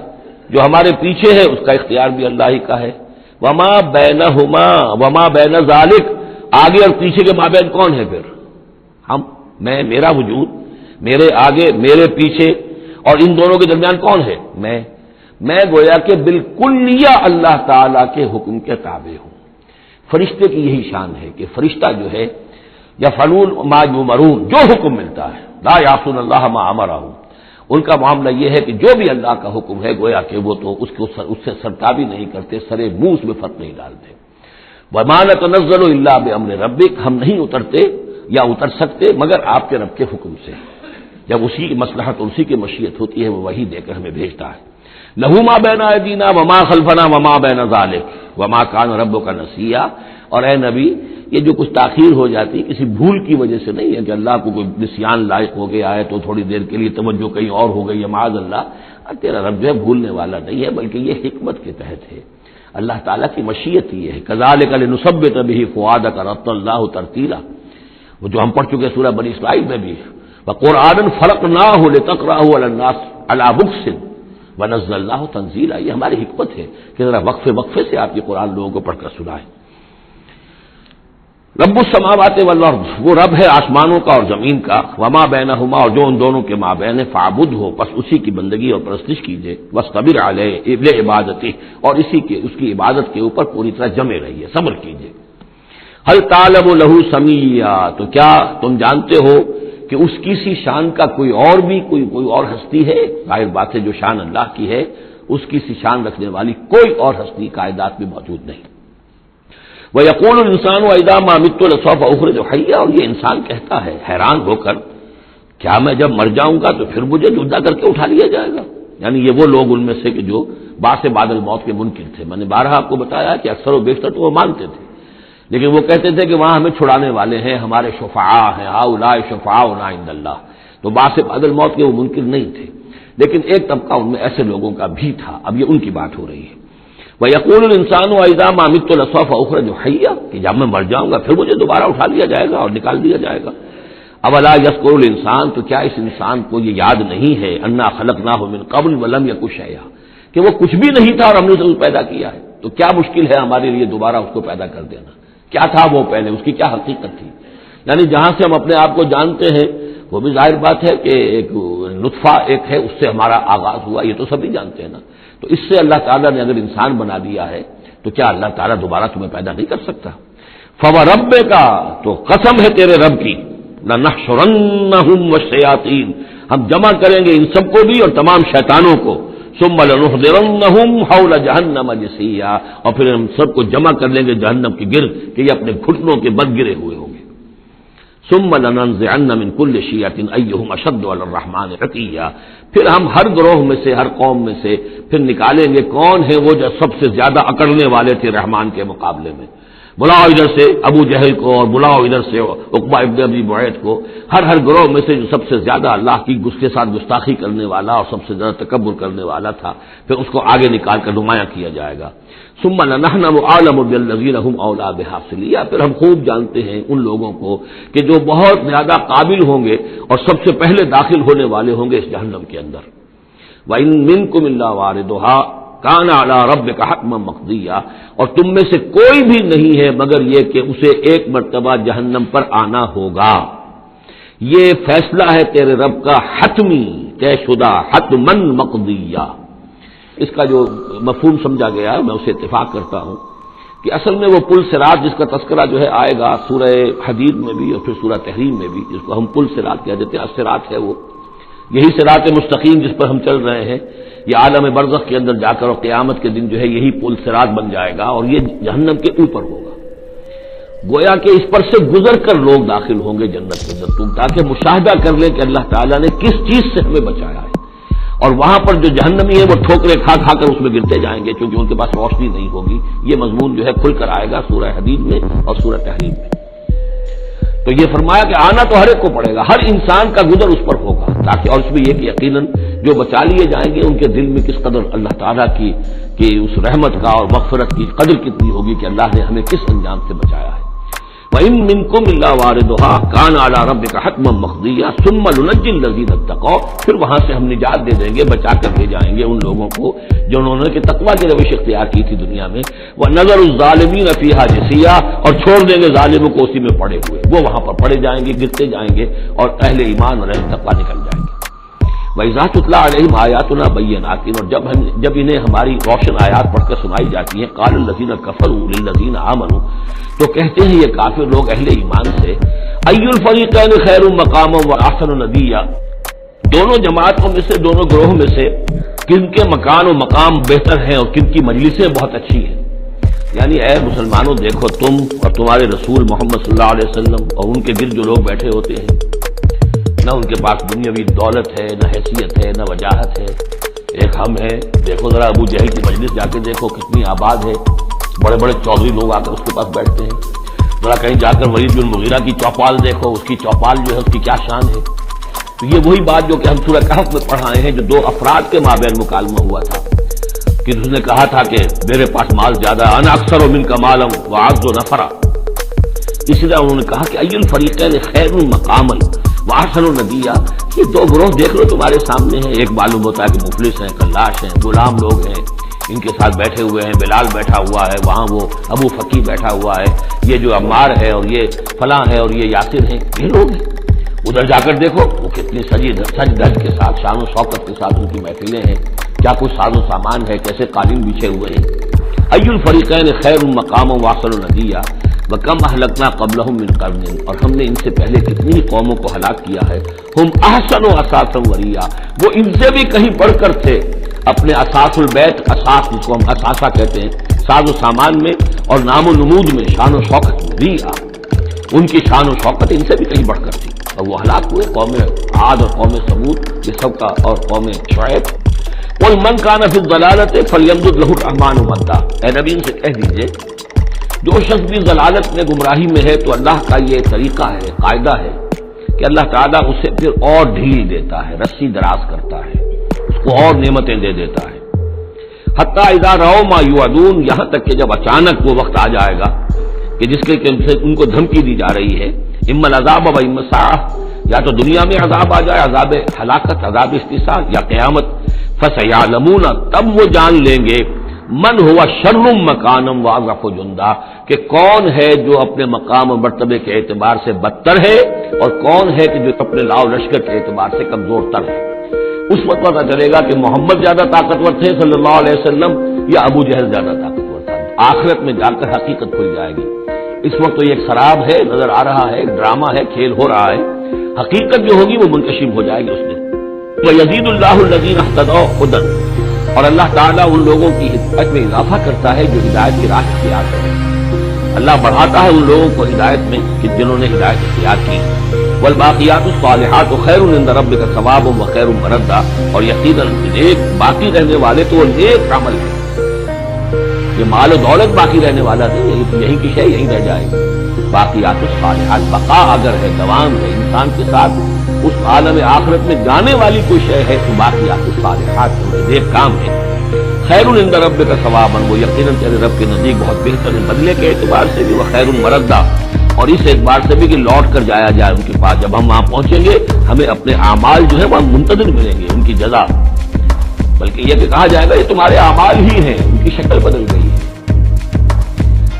جو ہمارے پیچھے ہے اس کا اختیار بھی اللہ ہی کا ہے. وما بینہما وما بین ذالک، آگے اور پیچھے کے مابین کون ہے پھر؟ ہم، میں، میرا وجود، میرے آگے میرے پیچھے، اور ان دونوں کے درمیان کون ہے؟ میں گویا کہ بالکلیہ اللہ تعالی کے حکم کے تابع ہوں. فرشتے کی یہی شان ہے کہ فرشتہ جو ہے یفعلون ما یؤمرون، جو حکم ملتا ہے، لا یعصون اللہ ما امرہم، ان کا معاملہ یہ ہے کہ جو بھی اللہ کا حکم ہے گویا کہ وہ تو اس سے سرتابی نہیں کرتے، سرے منہ اس میں فرق نہیں ڈالتے. وما نتنزل الا بامر ربک، ہم نہیں اترتے یا اتر سکتے مگر آپ کے رب کے حکم سے. جب اسی کی مصلحت اور اسی کی مشیت ہوتی ہے وہ وہی دے کر ہمیں بھیجتا ہے. لہو ما بین ایدینا وما خلفنا وما بین ذالک وما کان ربک نسیا. اور اے نبی، یہ جو کچھ تاخیر ہو جاتی کسی بھول کی وجہ سے نہیں ہے کہ اللہ کو کوئی نسیان لاحق ہو گیا ہے تو تھوڑی دیر کے لیے توجہ کہیں اور ہو گئی ہے، معاذ اللہ. تیرا رب جو ہے بھولنے والا نہیں ہے، بلکہ یہ حکمت کے تحت ہے. اللہ تعالیٰ کی مشیت یہ ہے. کذالک لنثبت به فؤادک رتل اللہ ترتیلا، وہ جو ہم پڑھ چکے سورہ بنی اسرائیل میں بھی، وقرآنا فرقناہ لتقرأہ علی الناس علی مکث ونزلناہ تنزیلا. یہ ہماری حکمت ہے کہ ذرا وقفے سے آپ یہ قرآن لوگوں کو پڑھ کر سنائیں. رب السماوات والارض، وہ رب ہے آسمانوں کا اور زمین کا. وما بینہما، اور جو ان دونوں کے مابین ہے. فاعبدہ، پس اسی کی بندگی اور پرستش کیجیے. واصطبر علیہ لعبادتہ، اور اس کی عبادت کے اوپر پوری طرح جمے رہیے، صبر کیجیے. هل تعلم له سمیا، تو کیا تم جانتے ہو کہ اس کی سی شان کا کوئی اور ہستی ہے؟ ظاہر بات ہے جو شان اللہ کی ہے اس کی سی شان رکھنے والی کوئی اور ہستی کائنات میں موجود نہیں. وَيَقُولُ الْإِنسَانُ وَإِذَا مَا مِتُّ لَسَوْفَ أُخْرَجُ حَيًّا، اور یہ انسان کہتا ہے حیران ہو کر، کیا میں جب مر جاؤں گا تو پھر مجھے زندہ کر کے اٹھا لیا جائے گا؟ یعنی یہ وہ لوگ ان میں سے کہ جو باعث بعد الموت کے منکر تھے. میں نے بارہا آپ کو بتایا کہ اکثر و بیشتر تو وہ مانتے تھے، لیکن وہ کہتے تھے کہ وہاں ہمیں چھڑانے والے ہیں، ہمارے شفعاء ہیں، ہؤلاء شفعاؤنا عند اللہ. تو باعث بعد الموت کے وہ منکر نہیں تھے، لیکن ایک طبقہ ان میں ایسے لوگوں کا بھی تھا. اب یہ ان کی بات ہو رہی ہے. وَيَقُولُ الْإِنسَانُ وَإِذَا مَا مِتُّ لَسَوْفَ أُخْرَجُ حَيًّا، کہ جب میں مر جاؤں گا پھر مجھے دوبارہ اٹھا لیا جائے گا اور نکال دیا جائے گا. اولا یذکر الانسان، تو کیا اس انسان کو یہ یاد نہیں ہے، انا خلقناہ من قبل ولم یک شیئا، کہ وہ کچھ بھی نہیں تھا اور ہم نے اسے پیدا کیا ہے. تو کیا مشکل ہے ہمارے لیے دوبارہ اس کو پیدا کر دینا؟ کیا تھا وہ پہلے، اس کی کیا حقیقت تھی؟ یعنی جہاں سے ہم اپنے آپ کو جانتے ہیں وہ بھی ظاہر بات ہے کہ ایک نطفہ ایک ہے، اس سے ہمارا آغاز ہوا، یہ تو سبھی جانتے ہیں نا. تو اس سے اللہ تعالیٰ نے اگر انسان بنا دیا ہے تو کیا اللہ تعالیٰ دوبارہ تمہیں پیدا نہیں کر سکتا؟ فَوَرَبِّكَ، تو قسم ہے تیرے رب کی، لَنَحْشُرَنَّهُمْ وَالشَّيَاطِينَ، ہم جمع کریں گے ان سب کو بھی اور تمام شیطانوں کو. ثُمَّ لَنُحْضِرَنَّهُمْ حَوْلَ جَهَنَّمَ جِثِيًّا، اور پھر ہم سب کو جمع کر لیں گے جہنم کے گرد کہ یہ اپنے گھٹنوں کے بل گرے ہوئے ہوں گے. ثُمَّ لَنَنزِعَنَّ مِن كُلِّ شِيَعَةٍ أَيُّهُمْ أَشَدُّ عَلَى الرَّحْمَٰنِ عِتِيًّا، پھر ہم ہر گروہ میں سے، ہر قوم میں سے پھر نکالیں گے کون ہے وہ جو سب سے زیادہ اکڑنے والے تھے رحمان کے مقابلے میں. بلاؤ ادھر سے ابو جہل کو اور بلاؤ ادھر سے عقبہ ابن ابی معیط کو، ہر گروہ میں سے جو سب سے زیادہ اللہ کی کے ساتھ گستاخی کرنے والا اور سب سے زیادہ تکبر کرنے والا تھا، پھر اس کو آگے نکال کر نمایاں کیا جائے گا. ثم لنحن اعلم بالذین هم اولی بها صلیہ، پھر ہم خوب جانتے ہیں ان لوگوں کو کہ جو بہت زیادہ قابل ہوں گے اور سب سے پہلے داخل ہونے والے ہوں گے اس جہنم کے اندر. وَإِن مِّنكُمْ إِلَّا وَارِدُهَا كَانَ عَلَىٰ رَبِّكَ حَتْمًا مَّقْضِيًّا، اور تم میں سے کوئی بھی نہیں ہے مگر یہ کہ اسے ایک مرتبہ جہنم پر آنا ہوگا. یہ فیصلہ ہے تیرے رب کا حتمی، طے شدہ، حتماً مقضیہ. اس کا جو مفہوم سمجھا گیا ہے میں اسے اتفاق کرتا ہوں کہ اصل میں وہ پل صراط جس کا تذکرہ جو ہے آئے گا سورہ حدید میں بھی اور پھر سورہ تحریم میں بھی، جس کو ہم پل صراط کہہ دیتے ہیں، الصراط ہے وہ، یہی صراط مستقیم جس پر ہم چل رہے ہیں. یہ عالم برزخ کے اندر جا کر اور قیامت کے دن جو ہے یہی پل صراط بن جائے گا اور یہ جہنم کے اوپر ہوگا. گویا کہ اس پر سے گزر کر لوگ داخل ہوں گے جنت کے اندر، تم تاکہ مشاہدہ کر لیں کہ اللہ تعالیٰ نے کس چیز سے ہمیں بچایا ہے. اور وہاں پر جو جہنمی ہے وہ ٹھوکریں کھا کھا کر اس میں گرتے جائیں گے کیونکہ ان کے پاس روشنی نہیں ہوگی. یہ مضمون جو ہے کھل کر آئے گا سورہ حدید میں اور سورہ تحریم میں. تو یہ فرمایا کہ آنا تو ہر ایک کو پڑے گا، ہر انسان کا گزر اس پر ہوگا، تاکہ اور اس میں یہ کہ یقیناً جو بچا لیے جائیں گے ان کے دل میں کس قدر اللہ تعالیٰ کی اس رحمت کا اور مغفرت کی قدر کتنی ہوگی کہ اللہ نے ہمیں کس انجام سے بچایا ہے. وَإِن مِّنكُمْ إِلَّا وَارِدُهَا كَانَ عَلَىٰ رَبِّكَ حَتْمًا مَّقْضِيًّا ثُمَّ نُنَجِّي الَّذِينَ اتَّقَوْا، پھر وہاں سے ہم نجات دے دیں گے، بچا کر لے جائیں گے ان لوگوں کو جنہوں نے کہ تقویٰ کی روش اختیار کی تھی دنیا میں، وَنَذَرُ الظَّالِمِينَ فِيهَا جِثِيًّا، اور چھوڑ دیں گے ظالموں کو اسی میں پڑے ہوئے، وہ وہاں پر پڑے جائیں گے، گرتے جائیں گے، اور اہل ایمان اور اہل تقویٰ نکل جائیں گے۔ وَإِذَا تُتْلَىٰ عَلَيْهِمْ آيَاتُنَا بَيِّنَاتٍ، اور جب انہیں ہماری روشن آیات پڑھ کر سنائی جاتی ہیں، قَالَ الَّذِينَ كَفَرُوا لِلَّذِينَ آمَنُوا، تو کہتے ہیں یہ کافر لوگ اہل ایمان سے، أَيُّ الْفَرِيقَيْنِ خَيْرٌ مَّقَامًا وَأَحْسَنُ نَدِيًّا، دونوں جماعتوں میں سے، دونوں گروہوں میں سے کن کے مکان و مقام بہتر ہیں اور کن کی مجلسیں بہت اچھی ہیں۔ یعنی اے مسلمانوں دیکھو، تم اور تمہارے رسول محمد صلی اللہ علیہ وسلم اور ان کے گرد جو لوگ بیٹھے ہوتے ہیں، نہ ان کے پاس دنیاوی دولت ہے، نہ حیثیت ہے، نہ وجاہت ہے، ایک ہم ہیں۔ دیکھو ذرا ابو جہل کی مجلس جا کے دیکھو کتنی آباد ہے، بڑے بڑے چودھری لوگ آ کر اس کے پاس بیٹھتے ہیں۔ ذرا کہیں جا کر ولید بن مغیرہ کی چوپال دیکھو، اس کی چوپال جو ہے اس کی کیا شان ہے۔ تو یہ وہی بات جو کہ ہم سورہ کہف میں پڑھائے ہیں، جو دو افراد کے مابین مکالمہ ہوا تھا کہ اس نے کہا تھا کہ میرے پاس مال زیادہ، انا اکثر منک مالا واعز نفرا، اسی طرح انہوں نے کہا کہ ای الفریقین خیر مقاما واحسن ندیا، یہ دو گروہ دیکھ لو تمہارے سامنے ہیں، ایک معلوم ہوتا ہے کہ مفلس ہیں، کلاش ہیں، غلام لوگ ہیں، ان کے ساتھ بیٹھے ہوئے ہیں، بلال بیٹھا ہوا ہے، وہاں وہ ابو فقی بیٹھا ہوا ہے، یہ جو عمار ہے اور یہ فلاں ہے اور یہ یاسر ہیں، یہ لوگ ہیں۔ ادھر جا کر دیکھو وہ کتنی سج دھج کے ساتھ، شان و شوکت کے ساتھ ان کی محفلیں ہیں، کیا کچھ ساز و سامان ہے، کیسے قالین بچھے ہوئے ہیں۔ ای الفریقین خیر مقاما واحسن ندیا وکم اہلکنا قبلہم من قرن، اور ہم نے ان سے پہلے کتنی قوموں کو ہلاک کیا ہے، ہم احسن و اساسا وریا، وہ ان سے بھی کہیں بڑھ کر تھے اپنے اساس البیت، اساس جس کو ہم اثاثہ کہتے ہیں، ساز و سامان میں اور نام و نمود میں، شان و شوکت میں ریا، ان کی شان و شوکت ان سے بھی کہیں بڑھ کر تھی، اور وہ ہلاک ہوئے۔ قوم عاد اور قوم ثمود یہ سب کا، اور قوم شعیب۔ قل من کان فی الضلالۃ فلیمدد لہ الرحمن مدا، اے نبی ان سے کہہ دیجئے جو شخص بھی ضلالت میں، گمراہی میں ہے، تو اللہ کا یہ طریقہ ہے، قاعدہ ہے کہ اللہ تعالیٰ اسے پھر اور ڈھیل دیتا ہے، رسی دراز کرتا ہے، اس کو اور نعمتیں دے دیتا ہے۔ حتی اذا رأوا ما یوعدون، یہاں تک کہ جب اچانک وہ وقت آ جائے گا کہ جس کے ان کو دھمکی دی جا رہی ہے، اما العذاب و اما الساعہ، یا تو دنیا میں عذاب آ جائے، عذاب ہلاکت، عذاب استحصال، یا قیامت، فسیعلمون، تب وہ جان لیں گے، من ہوا شر مکانم واضعف جندا، کہ کون ہے جو اپنے مقام و مرتبے کے اعتبار سے بدتر ہے، اور کون ہے کہ جو اپنے لاؤ لشکر کے اعتبار سے کمزور تر ہے۔ اس وقت پتہ چلے گا کہ محمد زیادہ طاقتور تھے صلی اللہ علیہ وسلم، یا ابو جہل زیادہ طاقتور تھا۔ آخرت میں جا کر حقیقت کھل جائے گی۔ اس وقت تو یہ ایک سراب ہے، نظر آ رہا ہے، ڈرامہ ہے، کھیل ہو رہا ہے، حقیقت جو ہوگی وہ منکشف ہو جائے گی اس میں۔ وَيَزِيدُ اللَّهُ الَّذِينَ اهْتَدَوْا هُدًى، اور اللہ تعالیٰ ان لوگوں کی ہدایت میں اضافہ کرتا ہے جو ہدایت کی راہ اختیار کرتے ہیں، اللہ بڑھاتا ہے ان لوگوں کو ہدایت میں کہ جنہوں نے ہدایت اختیار کی۔ والباقیات الصالحات خیر عند ربک ثوابا وخیر مردا، اور یقیناً نیک باقی رہنے والے تو نیک عمل ہے، یہ مال و دولت باقی رہنے والا نہیں، یہیں کی شے یہیں رہ جائے گی۔ باقیات الصالحات، بقا اگر ہے، دوام ہے انسان کے ساتھ، اس عالم آخرت میں جانے والی کوئی شے ہے تو باقیات الصالحات نیک کام ہے۔ خیر عند ربک ثوابا، وہ یقیناً تیرے رب کے نزدیک بہت بہتر ہے، بدلے کے اعتبار سے بھی، وہ خیر مردا، اور اس اعتبار سے بھی کہ لوٹ کر جایا جائے ان کے پاس، جب ہم وہاں پہنچیں گے ہمیں اپنے اعمال جو ہے وہ منتظر ملیں گے، ان کی جزا، بلکہ یہ کہ کہا جائے گا یہ تمہارے اعمال ہی ہیں، ان کی شکل بدل گئی ہے۔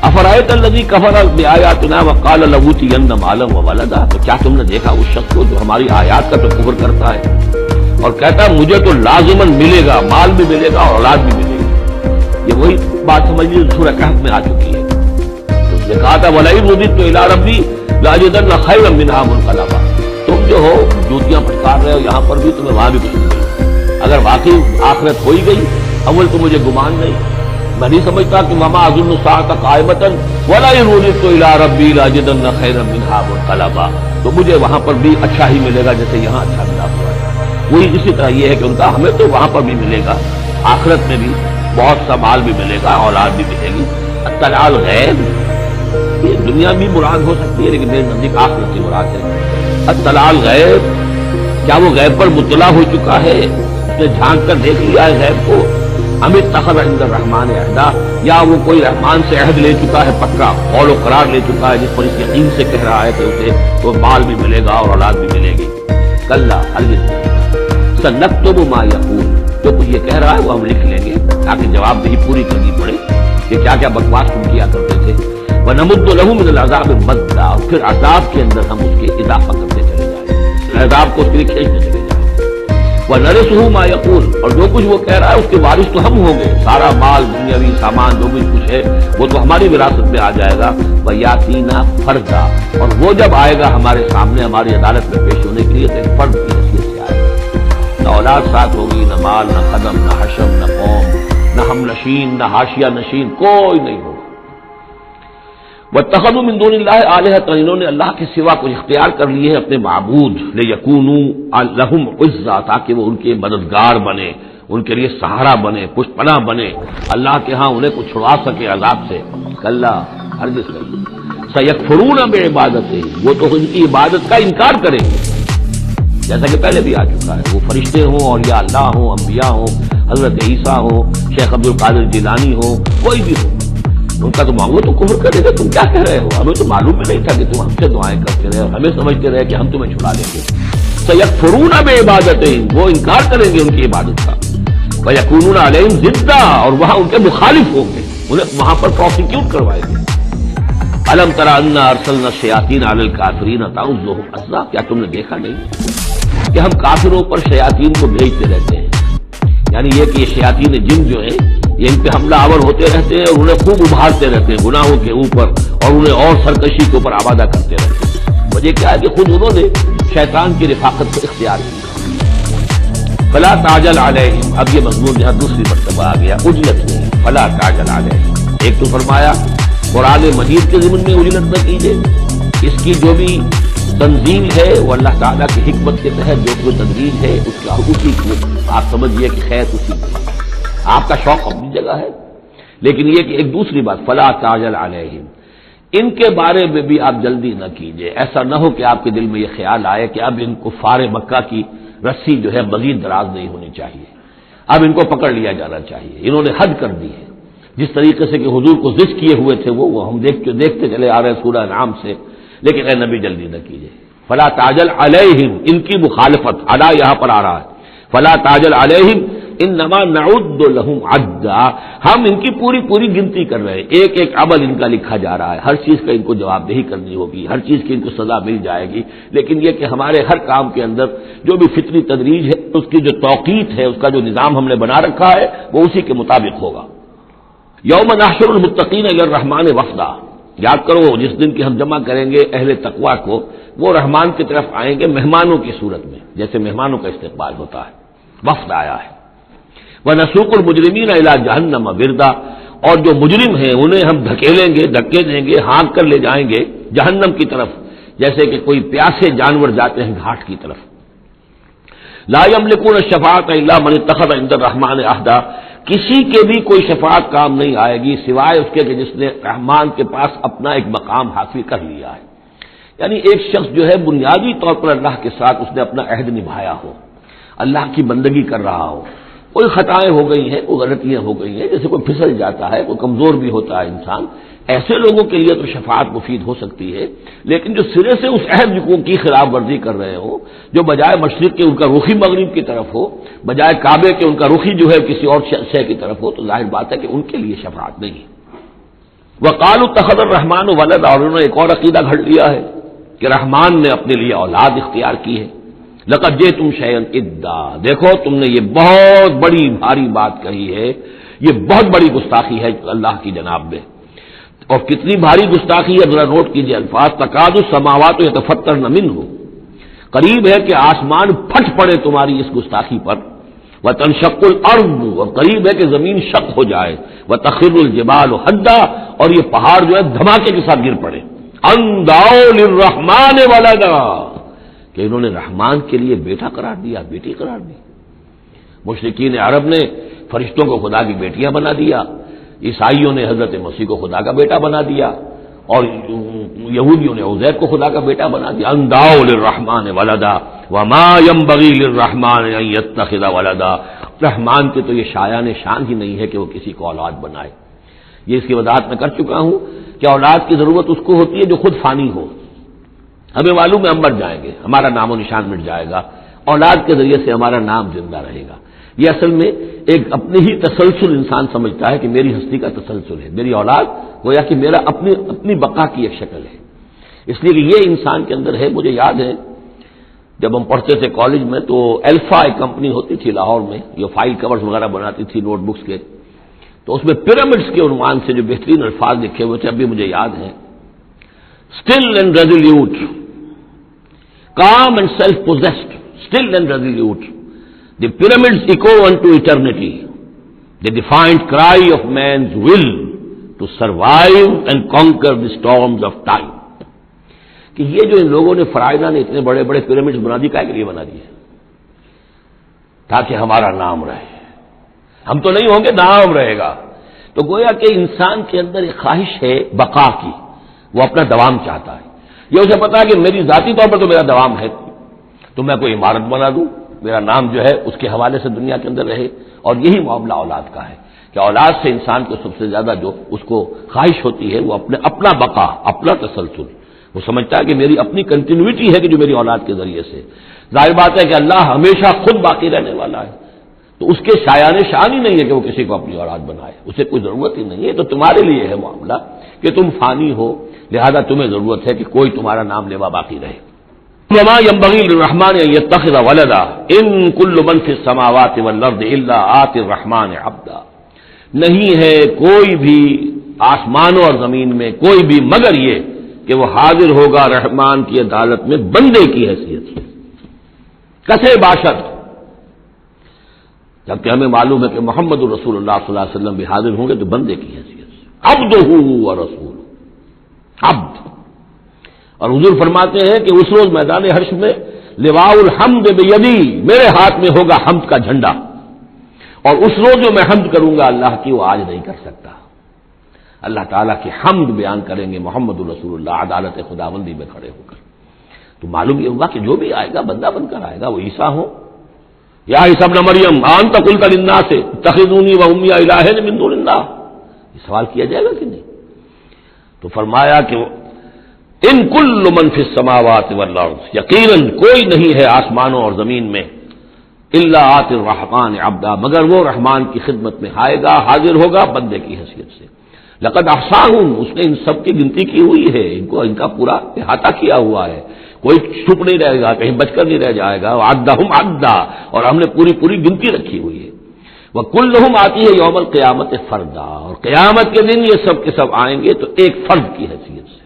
افرأیت الذی کفر بآیاتنا وقال لأوتین مالا وولدا، تو کیا تم نے دیکھا اس شخص کو جو ہماری آیات کا تو کفر کرتا ہے اور کہتا ہے مجھے تو لازماً ملے گا، مال بھی ملے گا اور اولاد بھی ملے گی۔ یہ وہی بات سمجھ لیجیے سورہ کہف میں آ چکی ہے۔ اس نے کہا تھا وَلَئِن رُدِدتُّ إِلَىٰ رَبِّي لَأَجِدَنَّ خَيْرًا مِنْهَا مُنْقَلَبًا، تم جو ہو جوتیاں پھٹکار رہے ہو یہاں پر بھی، تمہیں وہاں بھی کچھ ملے گا۔ اگر واقعی آخرت ہو ہی گئی، اول تو مجھے گمان نہیں، میں نہیں سمجھتا کہ وما اظن الساعۃ قائمۃ ولئن رددت الی ربی لاجدن خیرا منها منقلبا، تو مجھے وہاں پر بھی اچھا ہی ملے گا جیسے یہاں اچھا ملا ہوا ہے۔ وہی اسی طرح یہ ہے کہ ان کا ہمیں تو وہاں پر بھی ملے گا، آخرت میں بھی بہت سا مال بھی ملے گا، اولاد بھی ملے گی۔ اطلاع الغیب، یہ دنیا بھی مراد ہو سکتی ہے لیکن میرے نزدیک آخرت کی مراد ہے۔ اطلاع الغیب، کیا وہ غیب پر مطلع ہو چکا ہے، اس نے جھانک کر دیکھ لیا ہے غیب کو، ام اتخذ عند الرحمن عہدا، یا وہ کوئی رحمان سے عہد لے چکا ہے پکا، قول و قرار لے چکا ہے جس پر اس یقین سے کہہ رہا ہے کہ اسے تو مال بھی ملے گا اور اولاد بھی ملے گی. کلا ہرگز نہیں. سنکتب ما یقول، جو کچھ یہ کہہ رہا ہے وہ ہم لکھ لیں گے تاکہ جواب دہی پوری کرنی پڑے کہ کیا کیا بکواس تم کیا کرتے تھے. وَنَمُدُّ لَهُ مِنَ الْعَذَابِ مَدًّا، اور پھر عذاب کے اندر ہم اس کے اضافہ کرتے چلے جائیں، عذاب کو اس کے لیے کھینچتے چلے جائیں. وَنَرِثُهُ مَا يَقُولُ، اور جو کچھ وہ کہہ رہا ہے اس کے وارث تو ہم ہوں گے، سارا مال دنیاوی سامان جو بھی کچھ ہے وہ تو ہماری وراثت میں آ جائے گا. وَيَأْتِينَا فَرْدًا، اور وہ جب آئے گا ہمارے سامنے ہماری عدالت میں پیش ہونے کے لیے تو ایک فرد کی حیثیت سے آئے گا. نہ اولاد ساتھ ہوگی، نہ مال، نہ قدم، نہ حشم، نہ قوم، نہ ہم نشین، نہ حاشیہ نشین، کوئی نہیں ہوگا. وَاتَّخَذُوا مِن دُونِ اللَّهِ آلِهَةً، انہوں نے اللہ کے سوا کچھ اختیار کر لیے ہیں اپنے معبود، لِيَكُونُوا لَهُمْ عِزًّا، تاکہ وہ ان کے مددگار بنے، ان کے لیے سہارا بنے، پشت پناہ بنے، اللہ کے ہاں انہیں کچھ چھڑا سکے عذاب سے. کلا ہرگز نہیں. سَيَكْفُرُونَ بِعِبَادَتِهِ، وہ تو ان کی عبادت کا انکار کریں گے، جیسا کہ پہلے بھی آ چکا ہے. وہ فرشتے ہوں اور یا اللہ ہوں، انبیاء ہوں، حضرت عیسیٰ ہوں، شیخ عبد القادر جیلانی ہوں، کوئی بھی ہو، ان کا تو مانگو تو کفر کرے گا. تم کیا کہہ رہے ہو؟ ہمیں تو معلوم بھی نہیں تھا کہ تم ہم سے دعائیں کرتے رہے اور ہمیں سمجھتے رہے کہ ہم تمہیں چھڑا لیں گے. سَيَكْفُرُونَ بِعِبَادَتِهِمْ، وہ انکار کریں گے ان کی عبادت کا. وَيَكُونُونَ عَلَيْهِمْ ضِدًّا، اور وہاں ان کے مخالف ہوں گے، انہیں وہاں پر پروسیکیوٹ کروائیں گے. أَلَمْ تَرَ أَنَّا أَرْسَلْنَا الشَّيَاطِينَ عَلَى الْكَافِرِينَ تَعُزُّهُمْ عَزًّا، کیا تم نے دیکھا نہیں کہ ہم کافروں پر شیاطین کو بھیجتے رہتے ہیں؟ یعنی یہ کہ یہ شیاطین جن جو ہیں یہ ان پہ حملہ آور ہوتے رہتے ہیں اور انہیں خوب ابھارتے رہتے ہیں گناہوں کے اوپر، اور انہیں اور سرکشی کے اوپر آمادہ کرتے رہتے ہیں. وجہ کیا ہے کہ خود انہوں نے شیطان کی رفاقت کو اختیار کی. فلا تعجل علیہم، اب یہ مضمون یہاں دوسری مرتبہ آ گیا عجلت میں. فلا تعجل علیہم، ایک تو فرمایا قرآن مجید کے ضمن میں عجلت نہ کیجیے، اس کی جو بھی تنزیل ہے وہ اللہ تعالیٰ کی حکمت کے تحت جو کوئی تنزیل ہے اس کا اسی کو آپ سمجھیے کہ خیر اسی کو، آپ کا شوق اپنی جگہ ہے، لیکن یہ کہ ایک دوسری بات فلا تعجل علیہم، ان کے بارے میں بھی آپ جلدی نہ کیجیے. ایسا نہ ہو کہ آپ کے دل میں یہ خیال آئے کہ اب ان کفار مکہ کی رسی جو ہے مزید دراز نہیں ہونی چاہیے، اب ان کو پکڑ لیا جانا چاہیے، انہوں نے حد کر دی ہے. جس طریقے سے کہ حضور کو ضد کیے ہوئے تھے وہ ہم دیکھتے چلے آ رہے ہیں سورہ انعام سے. لیکن اے نبی جلدی نہ کیجیے. فلا تعجل علیہم، ان کی مخالفت، علی یہاں پر آ رہا ہے. فلا تعجل علیہم انما نعد لهم عدا، ہم ان کی پوری پوری گنتی کر رہے ہیں، ایک ایک عمل ان کا لکھا جا رہا ہے، ہر چیز کا ان کو جواب دہی کرنی ہوگی، ہر چیز کی ان کو سزا مل جائے گی. لیکن یہ کہ ہمارے ہر کام کے اندر جو بھی فطری تدریج ہے، اس کی جو توقیت ہے، اس کا جو نظام ہم نے بنا رکھا ہے وہ اسی کے مطابق ہوگا. یوم نحشر المتقین الی الرحمن وفدا، یاد کرو جس دن کی ہم جمع کریں گے اہل تقویٰ کو، وہ رحمان کی طرف آئیں گے مہمانوں کی صورت میں، جیسے مہمانوں کا استقبال ہوتا ہے. وفد آیا ہے. وَنَسُوقُ الْمُجْرِمِينَ إِلَىٰ جَهَنَّمَ وِرْدًا، اور جو مجرم ہیں انہیں ہم دھکیلیں گے، دھکے دیں گے، ہانک کر لے جائیں گے جہنم کی طرف، جیسے کہ کوئی پیاسے جانور جاتے ہیں گھاٹ کی طرف. لَا يَمْلِكُونَ الشَّفَاعَةَ إِلَّا مَنِ اتَّخَذَ عِندَ الرَّحْمَٰنِ عَهْدًا، کسی کے بھی کوئی شفاعت کام نہیں آئے گی سوائے اس کے کہ جس نے رحمان کے پاس اپنا ایک مقام حاصل کر لیا ہے. یعنی ایک شخص جو ہے بنیادی طور پر اللہ کے ساتھ اس نے اپنا عہد نبھایا ہو، اللہ کی بندگی کر رہا ہو، کوئی خطائیں ہو گئی ہیں، کوئی غلطیاں ہو گئی ہیں، جیسے کوئی پھسل جاتا ہے، کوئی کمزور بھی ہوتا ہے انسان، ایسے لوگوں کے لیے تو شفاعت مفید ہو سکتی ہے. لیکن جو سرے سے اس عہد کی خلاف ورزی کر رہے ہوں، جو بجائے مشرق کے ان کا رخی مغرب کی طرف ہو، بجائے کعبے کے ان کا رخی جو ہے کسی اور شے کی طرف ہو، تو ظاہر بات ہے کہ ان کے لیے شفاعت نہیں. وقالوا اتخذ الرحمن ولدا، اور انہوں نے ایک اور عقیدہ گھڑ لیا ہے کہ رحمان نے اپنے لیے اولاد اختیار کی ہے. لقد جئتم شیئا ادا، دیکھو تم نے یہ بہت بڑی بھاری بات کہی ہے، یہ بہت بڑی گستاخی ہے اللہ کی جناب میں. اور کتنی بھاری گستاخی ہے ذرا نوٹ کیجئے الفاظ. تکاد السماوات یتفطرن منہ، قریب ہے کہ آسمان پھٹ پڑے تمہاری اس گستاخی پر. وتنشق الارض، اور قریب ہے کہ زمین شق ہو جائے. وتخر الجبال حدا، اور یہ پہاڑ جو ہے دھماکے کے ساتھ گر پڑے. ان دعوا للرحمن ولدا، کہ انہوں نے رحمان کے لیے بیٹا قرار دیا، بیٹی قرار دی. مشرکین عرب نے فرشتوں کو خدا کی بیٹیاں بنا دیا، عیسائیوں نے حضرت مسیح کو خدا کا بیٹا بنا دیا، اور یہودیوں نے عزیر کو خدا کا بیٹا بنا دیا. ان دعوا للرحمن ولدا وما ينبغي للرحمن ان يتخذ ولدا، رحمان کے تو یہ شایان شان ہی نہیں ہے کہ وہ کسی کو اولاد بنائے. یہ اس کی وضاحت میں کر چکا ہوں کہ اولاد کی ضرورت اس کو ہوتی ہے جو خود فانی ہو. ہمیں معلوم ہے ہم مر جائیں گے، ہمارا نام و نشان مٹ جائے گا، اولاد کے ذریعے سے ہمارا نام زندہ رہے گا. یہ اصل میں ایک اپنی ہی تسلسل انسان سمجھتا ہے کہ میری ہستی کا تسلسل ہے، میری اولاد گویا کہ میرا اپنی بقا کی ایک شکل ہے. اس لیے کہ یہ انسان کے اندر ہے. مجھے یاد ہے جب ہم پڑھتے تھے کالج میں تو الفا ایک کمپنی ہوتی تھی لاہور میں، یہ فائل کورز وغیرہ بناتی تھی نوٹ بکس کے، تو اس میں پیرامڈس کے عنوان سے جو بہترین الفاظ لکھے ہوئے تھے اب بھی مجھے یاد ہیں. Still and resolute, calm and self-possessed, still and resolute, the pyramids echo unto eternity, the defiant cry of man's will to survive and conquer the storms of time. کہ یہ جو ان لوگوں نے فرائضہ نے اتنے بڑے بڑے پیرامڈز بنا دی، کیا کے لیے بنا دیے؟ تاکہ ہمارا نام رہے. ہم تو نہیں ہوں گے، نام رہے گا. تو گویا کہ انسان کے اندر ایک خواہش ہے بقا کی، وہ اپنا دوام چاہتا ہے. یہ اسے پتا ہے کہ میری ذاتی طور پر تو میرا دوام ہے، تو میں کوئی عمارت بنا دوں، میرا نام جو ہے اس کے حوالے سے دنیا کے اندر رہے. اور یہی معاملہ اولاد کا ہے کہ اولاد سے انسان کو سب سے زیادہ جو اس کو خواہش ہوتی ہے وہ اپنا بقا، اپنا تسلسل. وہ سمجھتا ہے کہ میری اپنی کنٹینیوٹی ہے کہ جو میری اولاد کے ذریعے سے. ظاہر بات ہے کہ اللہ ہمیشہ خود باقی رہنے والا ہے، تو اس کے شایان شان ہی نہیں ہے کہ وہ کسی کو اپنی اولاد بنائے، اسے کوئی ضرورت ہی نہیں ہے. تو تمہارے لیے ہے معاملہ کہ تم فانی ہو، لہذا تمہیں ضرورت ہے کہ کوئی تمہارا نام لیوا باقی رہے. وما ينبغي للرحمن ان يتخذ ولدا ان كل من في السماوات والارض الا آتي الرحمن عبدا. نہیں ہے کوئی بھی آسمانوں اور زمین میں کوئی بھی مگر یہ کہ وہ حاضر ہوگا رحمان کی عدالت میں بندے کی حیثیت سے. کسے باشد، جبکہ ہمیں معلوم ہے کہ محمد رسول اللہ صلی اللہ علیہ وسلم بھی حاضر ہوں گے تو بندے کی حیثیت سے. عبدہ ورسولہ، عبد. اور حضور فرماتے ہیں کہ اس روز میدان حشر میں لواء الحمد بیدی، میرے ہاتھ میں ہوگا حمد کا جھنڈا، اور اس روز جو میں حمد کروں گا اللہ کی وہ آج نہیں کر سکتا. اللہ تعالیٰ کی حمد بیان کریں گے محمد رسول اللہ عدالت خداوندی میں کھڑے ہو کر. تو معلوم یہ ہوگا کہ جو بھی آئے گا بندہ بن کر آئے گا. وہ عیسیٰ ہو یا عیسیٰ ابن مریم انت قلت للناس اتخذونی وامي الہین من دون اللہ، یہ سوال کیا جائے گا کہ نہیں. تو فرمایا کہ ان کل من فی السماوات والارض، یقیناً کوئی نہیں ہے آسمانوں اور زمین میں، الا آتی الرحمن عبدا، مگر وہ رحمان کی خدمت میں آئے گا، حاضر ہوگا بندے کی حیثیت سے. لقد احصاہم، اس نے ان سب کی گنتی کی ہوئی ہے، ان کا پورا احاطہ کیا ہوا ہے، کوئی چھپ نہیں رہے گا، کہیں بچ کر نہیں رہ جائے گا. وعدہم عدا، اور ہم نے پوری گنتی رکھی ہوئی ہے. وکلہم آتی ہے یوم القیامت فردا، اور قیامت کے دن یہ سب کے سب آئیں گے تو ایک فرد کی حیثیت سے،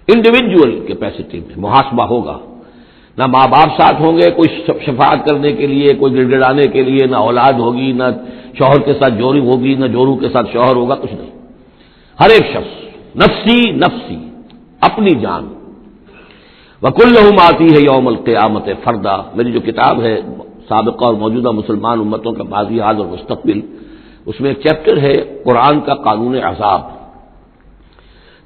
انڈیویجول کیپیسٹی میں محاسبہ ہوگا. نہ ماں باپ ساتھ ہوں گے کوئی شفاعت کرنے کے لیے، کوئی گڑگڑانے کے لیے، نہ اولاد ہوگی، نہ شوہر کے ساتھ جوری ہوگی، نہ جورو کے ساتھ شوہر ہوگا، کچھ نہیں. ہر ایک شخص نفسی نفسی، اپنی جان. وکلہم آتی ہے یوم القیامت فردا. میری جو کتاب ہے سابقہ اور موجودہ مسلمان امتوں کا ماضی، حال اور مستقبل، اس میں ایک چیپٹر ہے قرآن کا قانون عذاب،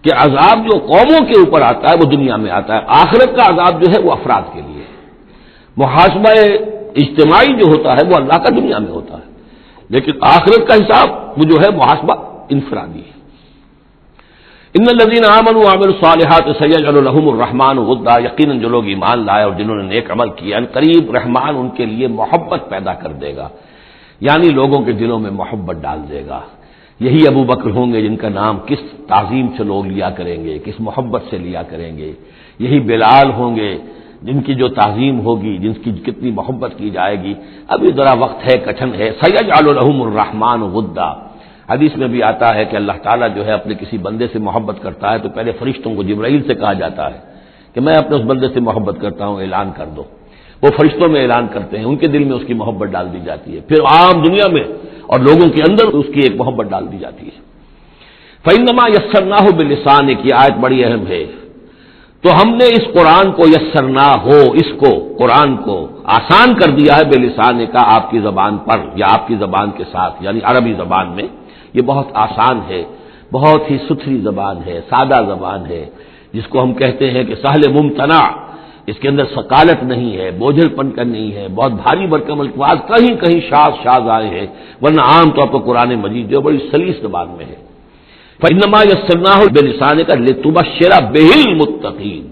کہ عذاب جو قوموں کے اوپر آتا ہے وہ دنیا میں آتا ہے. آخرت کا عذاب جو ہے وہ افراد کے لیے ہے. محاسبہ اجتماعی جو ہوتا ہے وہ اللہ کا دنیا میں ہوتا ہے، لیکن آخرت کا حساب وہ جو ہے محاسبہ انفرادی ہے. ان الذین آمنوا وعملوا الصالحات سیجعل لهم الرحمن ودا، یقیناً جو لوگ ایمان لائے اور جنہوں نے نیک عمل کیا، ان قریب رحمان ان کے لیے محبت پیدا کر دے گا، یعنی لوگوں کے دلوں میں محبت ڈال دے گا. یہی ابو بکر ہوں گے جن کا نام کس تعظیم سے لوگ لیا کریں گے، کس محبت سے لیا کریں گے. یہی بلال ہوں گے جن کی جو تعظیم ہوگی، جن کی کتنی محبت کی جائے گی. ابھی ذرا وقت ہے، کٹھن ہے. سیجعل لهم الرحمن ودا، حدیث میں بھی آتا ہے کہ اللہ تعالیٰ جو ہے اپنے کسی بندے سے محبت کرتا ہے تو پہلے فرشتوں کو، جبرائیل سے کہا جاتا ہے کہ میں اپنے اس بندے سے محبت کرتا ہوں، اعلان کر دو. وہ فرشتوں میں اعلان کرتے ہیں، ان کے دل میں اس کی محبت ڈال دی جاتی ہے. پھر عام دنیا میں اور لوگوں کے اندر اس کی ایک محبت ڈال دی جاتی ہے. فإنما یسرناہ بلسان، کی آیت بڑی اہم ہے. تو ہم نے اس قرآن کو یسرنا ہو، اس کو قرآن کو آسان کر دیا ہے بلسان کا، آپ کی زبان پر یا آپ کی زبان کے ساتھ، یعنی عربی زبان میں. یہ بہت آسان ہے، بہت ہی ستھری زبان ہے، سادہ زبان ہے، جس کو ہم کہتے ہیں کہ سہل ممتنع. اس کے اندر ثقالت نہیں ہے، بوجھل پن کا نہیں ہے، بہت بھاری بھرکم الفاظ کہیں کہیں شاذ آئے ہیں، ورنہ عام طور پر قرآن مجید جو بڑی سلیس زبان میں ہے۔ فإنما يسرناه بلسانك لتبشر به المتقين،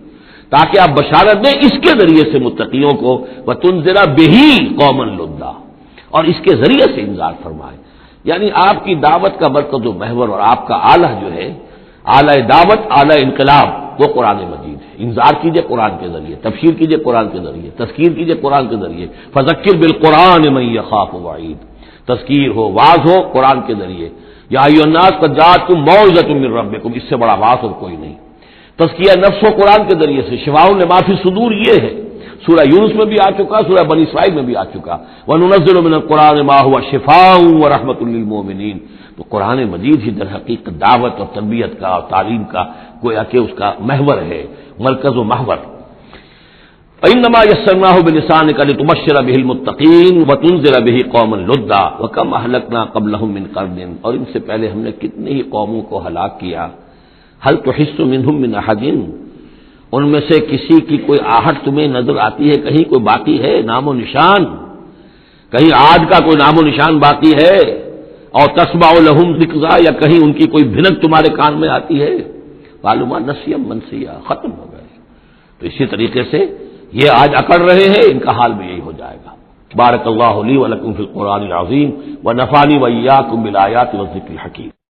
تاکہ آپ بشارت دیں اس کے ذریعے سے متقیوں کو، وتنذر به قوما لدا، اور اس کے ذریعے سے انذار فرمائے۔ یعنی آپ کی دعوت کا مرکز و محور اور آپ کا آلہ جو ہے، آلہ دعوت، آلہ انقلاب، وہ قرآن مجید ہے۔ انذار کیجئے قرآن کے ذریعے، تبشیر کیجئے قرآن کے ذریعے، تذکیر کیجئے قرآن کے ذریعے۔ فذکر بالقرآن من یخاف وعید، تذکیر ہو، واعظ ہو قرآن کے ذریعے۔ یا ایھا الناس قد جاءتکم موعظۃ من ربکم، اس سے بڑا واعظ اور کوئی نہیں۔ تزکیہ نفس و قرآن کے ذریعے سے، شفاء لما فی الصدور یہ ہے، سورہ یونس میں بھی آ چکا، سورہ بنی اسرائیل میں بھی آ چکا، وَنُنَزِّلُ مِنَ القرآن مَا هُوَ شِفَاءٌ وَرَحْمَةٌ لِّلْمُؤْمِنِينَ۔ تو قرآن مجید ہی در حقیقت دعوت اور تربیت کا اور تعلیم کا گویا کہ اس کا محور ہے، مرکز و محور۔ فإنما يسرناه بلسانك لتبشر به المتقين وتنذر به قوما لدا وكم أهلكنا قبلهم من قرن، اور ان سے پہلے ہم نے کتنی ہی قوموں کو ہلاک کیا۔ هل تحس منهم من أحد، ان میں سے کسی کی کوئی آہٹ تمہیں نظر آتی ہے؟ کہیں کوئی باقی ہے نام و نشان؟ کہیں عاد کا کوئی نام و نشان باقی ہے؟ اور تسمع لهم ذکرا، یا کہیں ان کی کوئی بھنک تمہارے کان میں آتی ہے؟ معلومات نسیم منسیہ، ختم ہو گئے۔ تو اسی طریقے سے یہ آج اکڑ رہے ہیں، ان کا حال بھی یہی ہو جائے گا۔ بارک اللہ لی ولکم فی القرآن العظیم ونفعنی وإیاکم بالآیات والذکر الحکیم۔